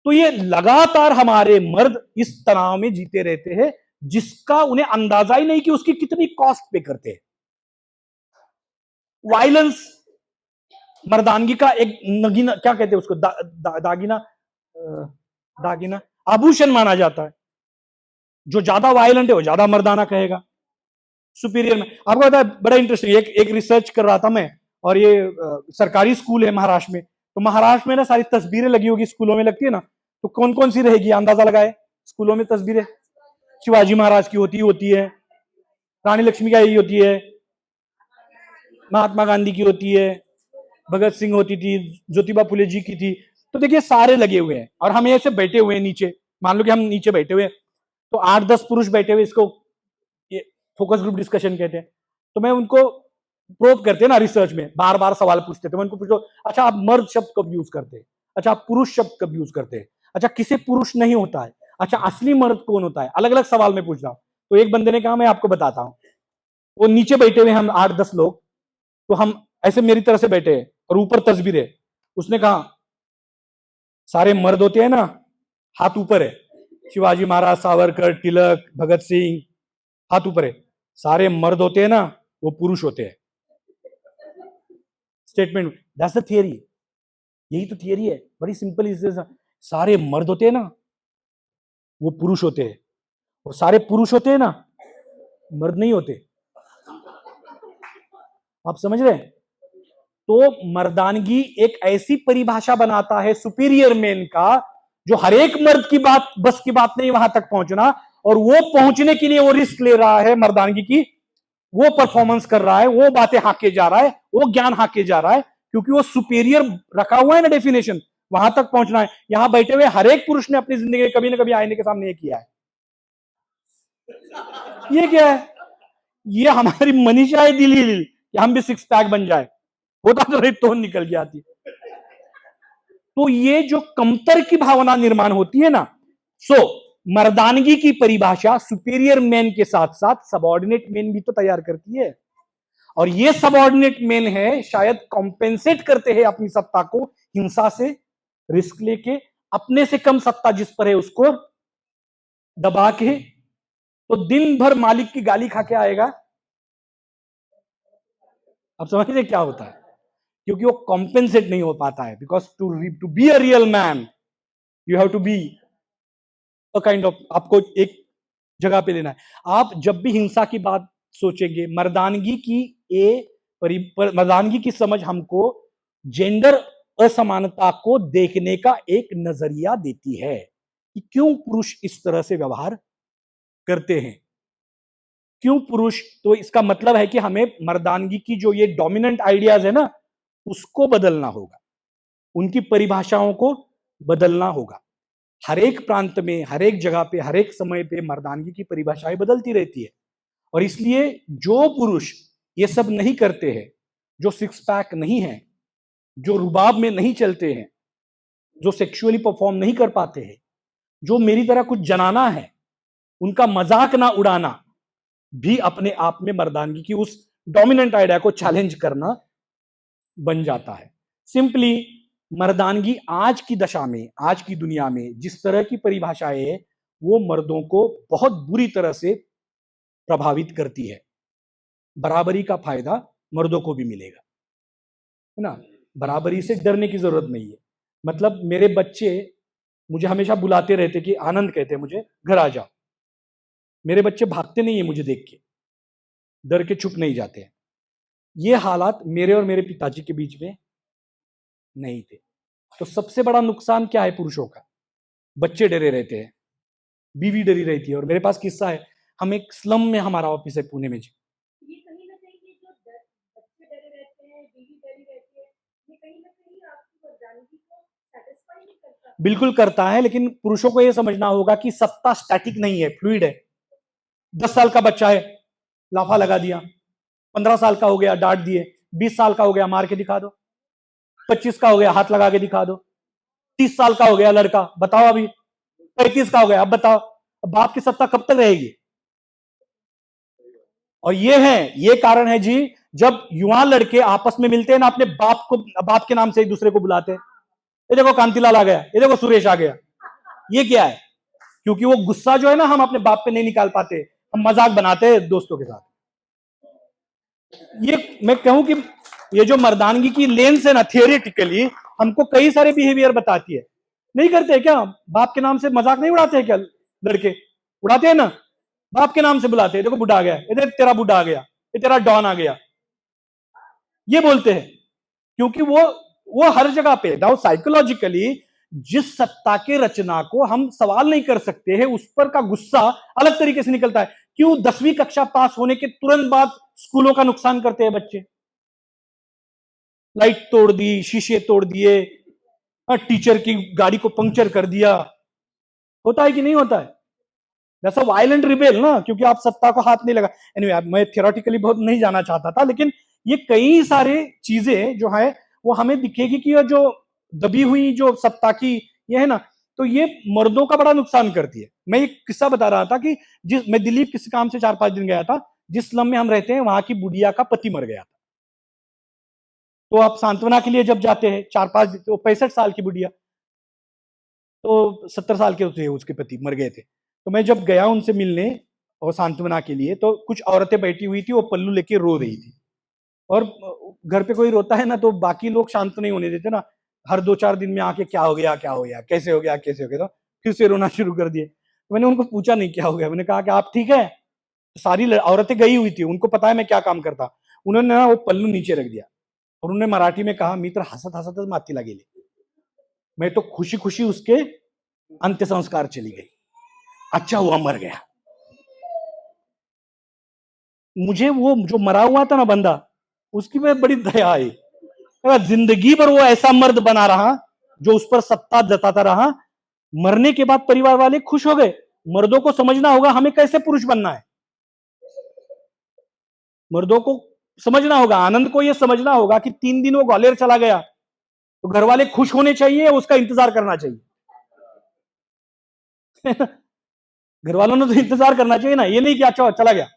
तो ये लगातार हमारे मर्द इस तनाव में जीते रहते हैं, जिसका उन्हें अंदाजा ही नहीं कि उसकी कितनी कॉस्ट पे करते हैं। वायलेंस मर्दानगी का एक नगीना, क्या कहते हैं उसको, दागिना, दागिना, आभूषण माना जाता है। जो ज्यादा वायलेंट है वो ज्यादा मर्दाना कहेगा, सुपीरियर में। आपको पता है, बड़ा इंटरेस्टिंग, एक रिसर्च कर रहा था मैं, और ये सरकारी स्कूल है महाराष्ट्र में। तो महाराष्ट्र में ना सारी तस्वीरें लगी होगी, स्कूलों में लगती है ना, तो कौन कौन सी रहेगी, अंदाजा लगाए। स्कूलों में तस्वीरें शिवाजी महाराज की होती है, रानी लक्ष्मी की होती है, महात्मा गांधी की होती है, भगत सिंह होती थी, ज्योतिबा फुले जी की थी। तो देखिए सारे लगे हुए हैं, और हम ऐसे बैठे हुए हैं नीचे, मान लो कि हम नीचे बैठे हुए हैं, तो 8-10 पुरुष बैठे हुए, इसको ये फोकस ग्रुप डिस्कशन कहते हैं। तो मैं उनको प्रोब करते हैं ना, रिसर्च में बार बार सवाल पूछते थे, मैं उनको पूछता, अच्छा आप मर्द शब्द कब यूज करते हैं, अच्छा आप पुरुष शब्द कब यूज करते हैं, अच्छा किसे पुरुष नहीं होता है, अच्छा असली मर्द कौन होता है, अलग अलग सवाल में पूछ रहा हूं। तो एक बंदे ने कहा मैं आपको बताता हूं, वो नीचे बैठे हुए हम 8-10 लोग, तो हम ऐसे मेरी तरह से बैठे हैं और ऊपर तस्वीर है। उसने कहा सारे मर्द होते हैं ना, हाथ ऊपर है, शिवाजी महाराज, सावरकर, तिलक, भगत सिंह, हाथ ऊपर है। सारे मर्द होते हैं ना, वो पुरुष होते हैं। Statement, that's the theory. यही तो थियरी है, बड़ी सिंपल। इज सारे मर्द होते हैं ना, वो पुरुष होते हैं, और सारे पुरुष होते हैं ना, मर्द नहीं होते। आप समझ रहे हैं? तो मर्दानगी एक ऐसी परिभाषा बनाता है सुपीरियर मैन का, जो हर एक मर्द की बात, बस की बात नहीं वहां तक पहुंचना, और वो पहुंचने के लिए वो रिस्क ले रहा है मर्दानगी की, वो परफॉर्मेंस कर रहा है, वो बातें हाके जा रहा है, वो ज्ञान हाके जा रहा है, क्योंकि वो सुपीरियर रखा हुआ है ना डेफिनेशन, वहां तक पहुंचना है। यहां बैठे हुए हर एक पुरुष ने अपनी जिंदगी में कभी ना कभी आईने के सामने ये किया है। ये क्या है? ये हमारी मनीषा है दिली कि हम भी 6 पैक बन जाए, होता तो रेत तो निकल के आती। तो ये जो कमतर की भावना निर्माण होती है ना, सो मर्दानगी की परिभाषा सुपीरियर मैन के साथ साथ सबऑर्डिनेट मैन भी तो तैयार करती है, और ये सबऑर्डिनेट मैन है शायद कॉम्पेंसेट करते हैं अपनी सत्ता को हिंसा से, रिस्क लेके, अपने से कम सत्ता जिस पर है उसको दबा के, तो दिन भर मालिक की गाली खा के आएगा। अब समझिए क्या होता है, क्योंकि वो कॉम्पेंसेट नहीं हो पाता है, because to be a real man you have to be kind of आपको एक जगह पे लेना है। आप जब भी हिंसा की बात सोचेंगे, मर्दानगी की समझ हमको जेंडर असमानता को देखने का एक नजरिया देती है कि क्यों पुरुष इस तरह से व्यवहार करते हैं, क्यों पुरुष। तो इसका मतलब है कि हमें मर्दानगी की जो ये डोमिनेंट आइडियाज है ना, उसको बदलना होगा, उनकी परिभाषाओं को बदलना होगा। हर एक प्रांत में, हर एक जगह पे, हर एक समय पे मर्दानगी की परिभाषाएं बदलती रहती है। और इसलिए जो पुरुष ये सब नहीं करते हैं, जो सिक्स पैक नहीं है, जो रुबाब में नहीं चलते हैं, जो सेक्सुअली परफॉर्म नहीं कर पाते हैं, जो मेरी तरह कुछ जनाना है, उनका मजाक ना उड़ाना भी अपने आप में मर्दानगी की उस डोमिनेंट आइडिया को चैलेंज करना बन जाता है। सिंपली मर्दानगी आज की दशा में, आज की दुनिया में जिस तरह की परिभाषाएं है, वो मर्दों को बहुत बुरी तरह से प्रभावित करती है। बराबरी का फायदा मर्दों को भी मिलेगा, है ना। बराबरी से डरने की जरूरत नहीं है। मतलब मेरे बच्चे मुझे हमेशा बुलाते रहते कि आनंद, कहते हैं मुझे, घर आ जाओ। मेरे बच्चे भागते नहीं है मुझे देख के, डर के चुप नहीं जाते हैं। ये हालात मेरे और मेरे पिताजी के बीच में नहीं थे। तो सबसे बड़ा नुकसान क्या है पुरुषों का? बच्चे डरे रहते हैं, बीवी डरी रहती है। और मेरे पास किस्सा है, हम एक स्लम में, हमारा ऑफिस है पुणे में जी। ये कहीं ना कहीं ये जो बच्चे डरे रहते हैं, बीवी डरी रहती है, ये कहीं ना कहीं आपकी मर्दानगी को सेटिस्फाई नहीं करता। बिल्कुल करता है, लेकिन पुरुषों को यह समझना होगा कि सत्ता स्टैटिक नहीं है, फ्लूइड है। 10 साल का बच्चा है, लाफा लगा दिया, 15 साल का हो गया, डांट दिए, 20 साल का हो गया, मार के दिखा दो, 25 का हो गया, हाथ लगा के दिखा दो, 30 साल का हो गया लड़का, बताओ अभी 35 का हो गया, अब बताओ बाप की सत्ता कब तक रहेगी? और ये कारण है जी, जब युवा लड़के आपस में मिलते हैं ना, अपने बाप के नाम से एक दूसरे को बुलाते हैं। ये देखो कांतिलाल आ गया, ये देखो सुरेश आ गया। ये क्या है? क्योंकि वो गुस्सा जो है ना, हम अपने बाप पे नहीं निकाल पाते, हम मजाक बनाते हैं दोस्तों के साथ। ये मैं कहूं कि ये जो मर्दानगी की लेंस है ना, थियोरेटिकली हमको कई सारे बिहेवियर बताती है। नहीं करते क्या? बाप के नाम से मजाक नहीं उड़ाते हैं क्या लड़के? उड़ाते हैं ना, बाप के नाम से बुलाते हैं, देखो बुढ़ा आ गया, इधर तेरा बुढ़ा आ गया, ये तेरा डॉन आ गया, ये बोलते हैं। क्योंकि वो हर जगह पे नाउ साइकोलॉजिकली जिस सत्ता के रचना को हम सवाल नहीं कर सकते हैं, उस पर का गुस्सा अलग तरीके से निकलता है। क्यों 10वीं कक्षा पास होने के तुरंत बाद स्कूलों का नुकसान करते हैं बच्चे? लाइट तोड़ दी, शीशे तोड़ दिए, टीचर की गाड़ी को पंक्चर कर दिया। होता है कि नहीं होता है? जैसा वायलेंट रिबेल ना, क्योंकि आप सत्ता को हाथ नहीं लगा। एनीवे, मैं थियोरेटिकली बहुत नहीं जाना चाहता था, लेकिन ये कई सारे चीजें जो है वो हमें दिखेगी कि ये जो दबी हुई जो सत्ता की ये है ना, तो ये मर्दों का बड़ा नुकसान करती है। मैं एक किस्सा बता रहा था कि मैं दिल्ली किसी काम से 4-5 दिन गया था। जिस स्लम में हम रहते हैं, वहां की बुढ़िया का पति मर गया था। तो आप सांत्वना के लिए जब जाते हैं, 4-5, तो 65 साल की बुढ़िया, तो 70 साल के थे, उसके पति मर गए थे। तो मैं जब गया उनसे मिलने और सांत्वना के लिए, तो कुछ औरतें बैठी हुई थी, वो पल्लू लेके रो रही थी। और घर पे कोई रोता है ना, तो बाकी लोग शांत नहीं होने देते ना, हर 2-4 दिन में आके क्या हो गया, क्या हो गया, कैसे हो गया, कैसे हो गया, तो फिर से रोना शुरू कर दिए। तो मैंने उनको पूछा नहीं क्या हो गया, मैंने कहा कि आप ठीक है? तो सारी औरतें गई हुई थी, उनको पता है मैं क्या काम करता। उन्होंने ना वो पल्लू नीचे रख दिया और उन्होंने मराठी में कहा, मित्र हसत हसतच माती लागेली। मैं तो खुशी खुशी उसके अंत्य संस्कार चली गई। अच्छा हुआ मर गया। मुझे वो जो मरा हुआ था ना बंदा, उसकी में बड़ी दया आई। जिंदगी भर वो ऐसा मर्द बना रहा जो उस पर सत्ता जताता रहा, मरने के बाद परिवार वाले खुश हो गए। मर्दों को समझना होगा हमें कैसे पुरुष बनना है। मर्दों को समझना होगा, आनंद को यह समझना होगा कि 3 दिन वो ग्वालियर चला गया, तो घर वाले खुश होने चाहिए, उसका इंतजार करना चाहिए। घर वालों ने तो इंतजार करना चाहिए ना, ये नहीं कि अच्छा चला गया,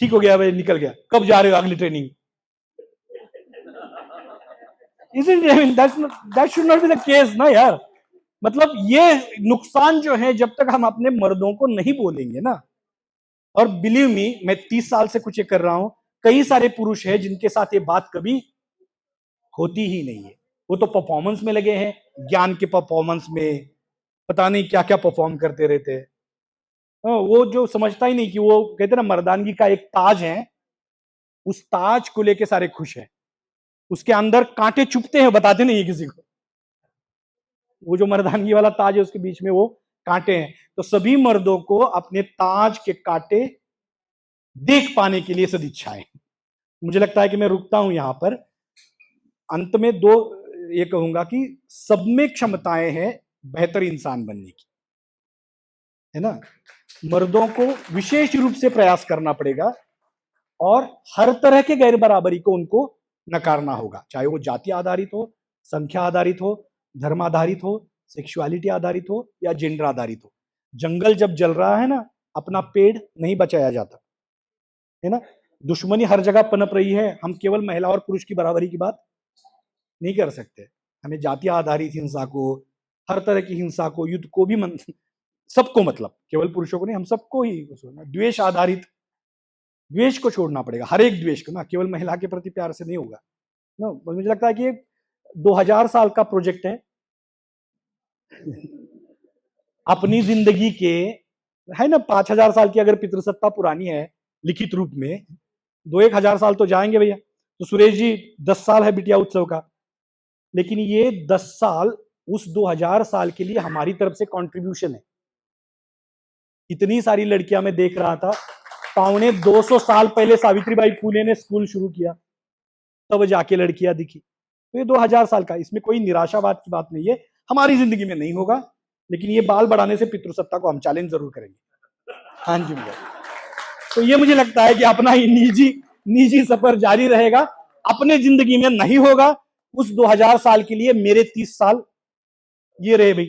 ठीक हो गया भाई, निकल गया, कब जा रहे हो अगली training? Isn't it? I mean, that should not be the case ना यार। मतलब ये नुकसान जो है, जब तक हम अपने मर्दों को नहीं बोलेंगे ना, और बिलीव मी, मैं 30 साल से कुछ ये कर रहा हूं, कई सारे पुरुष हैं जिनके साथ ये बात कभी होती ही नहीं है। वो तो परफॉर्मेंस में लगे हैं, ज्ञान के परफॉर्मेंस में, पता नहीं क्या क्या परफॉर्म करते रहते हैं। वो जो समझता ही नहीं कि वो कहते ना मर्दानगी का एक ताज है, उस ताज को लेके सारे खुश हैं, उसके अंदर कांटे चुभते हैं, बताते नहीं है किसी को। वो जो मर्दानगी वाला ताज है उसके बीच में वो कांटे हैं। तो सभी मर्दों को अपने ताज के कांटे देख पाने के लिए सदिच्छाएं। मुझे लगता है कि मैं रुकता हूं यहां पर। अंत में दो ये कहूंगा कि सब में क्षमताएं हैं बेहतर इंसान बनने की, है ना। मर्दों को विशेष रूप से प्रयास करना पड़ेगा और हर तरह के गैर बराबरी को उनको नकारना होगा, चाहे वो जाति आधारित हो, संख्या आधारित हो, धर्म आधारित हो, सेक्सुअलिटी आधारित हो या जेंडर आधारित हो। जंगल जब जल रहा है ना, अपना पेड़ नहीं बचाया जाता, है ना। दुश्मनी हर जगह पनप रही है, हम केवल महिला और पुरुष की बराबरी की बात नहीं कर सकते। हमें जाति आधारित हिंसा को, हर तरह की हिंसा को, युद्ध को भी सबको, मतलब केवल पुरुषों को नहीं, हम सबको ही द्वेष आधारित, द्वेष को छोड़ना पड़ेगा, हर एक द्वेष को ना, केवल महिला के प्रति प्यार से नहीं होगा ना। मुझे लगता है कि 2000 साल का प्रोजेक्ट है अपनी जिंदगी के, है ना। 5000 साल की अगर पितृसत्ता पुरानी है लिखित रूप में, 2-1000 साल तो जाएंगे भैया। तो सुरेश जी 10 साल है बिटिया उत्सव का, लेकिन ये 10 साल उस 2000 साल के लिए हमारी तरफ से कंट्रीब्यूशन है। इतनी सारी लड़कियां मैं देख रहा था, 250 साल पहले सावित्रीबाई फूले ने स्कूल शुरू किया, तब जाके लड़कियां दिखी। तो ये 2000 साल का, इसमें कोई निराशावाद की बात नहीं है। हमारी जिंदगी में नहीं होगा, लेकिन ये बाल बढ़ाने से पितृसत्ता को हम चैलेंज जरूर करेंगे। हाँ जी भैया। तो ये मुझे लगता है कि अपना ही निजी सफर जारी रहेगा, अपने जिंदगी में नहीं होगा। उस 2000 साल के लिए मेरे 30 साल ये रहे भाई,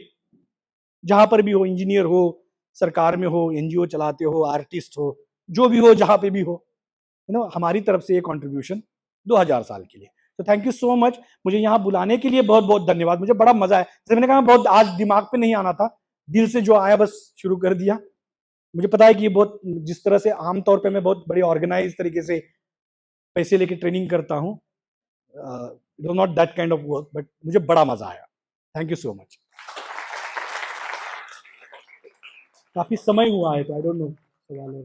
जहां पर भी हो, इंजीनियर हो, सरकार में हो, एनजीओ चलाते हो, आर्टिस्ट हो, जो भी हो, जहां पे भी हो, यू नो, हमारी तरफ से ये कंट्रीब्यूशन 2000 साल के लिए। तो थैंक यू सो मच, मुझे यहाँ बुलाने के लिए बहुत बहुत धन्यवाद। मुझे बड़ा मजा है, जैसे मैंने कहा बहुत आज दिमाग पे नहीं आना था, दिल से जो आया बस शुरू कर दिया। मुझे पता है कि ये बहुत, जिस तरह से आमतौर पे मैं बहुत बड़ी ऑर्गेनाइज तरीके से पैसे लेके ट्रेनिंग करता हूँ, not that kind of work, but मुझे बड़ा मजा आया। Thank you so much. काफी समय हुआ है तो आई डोंट नो सवाल है।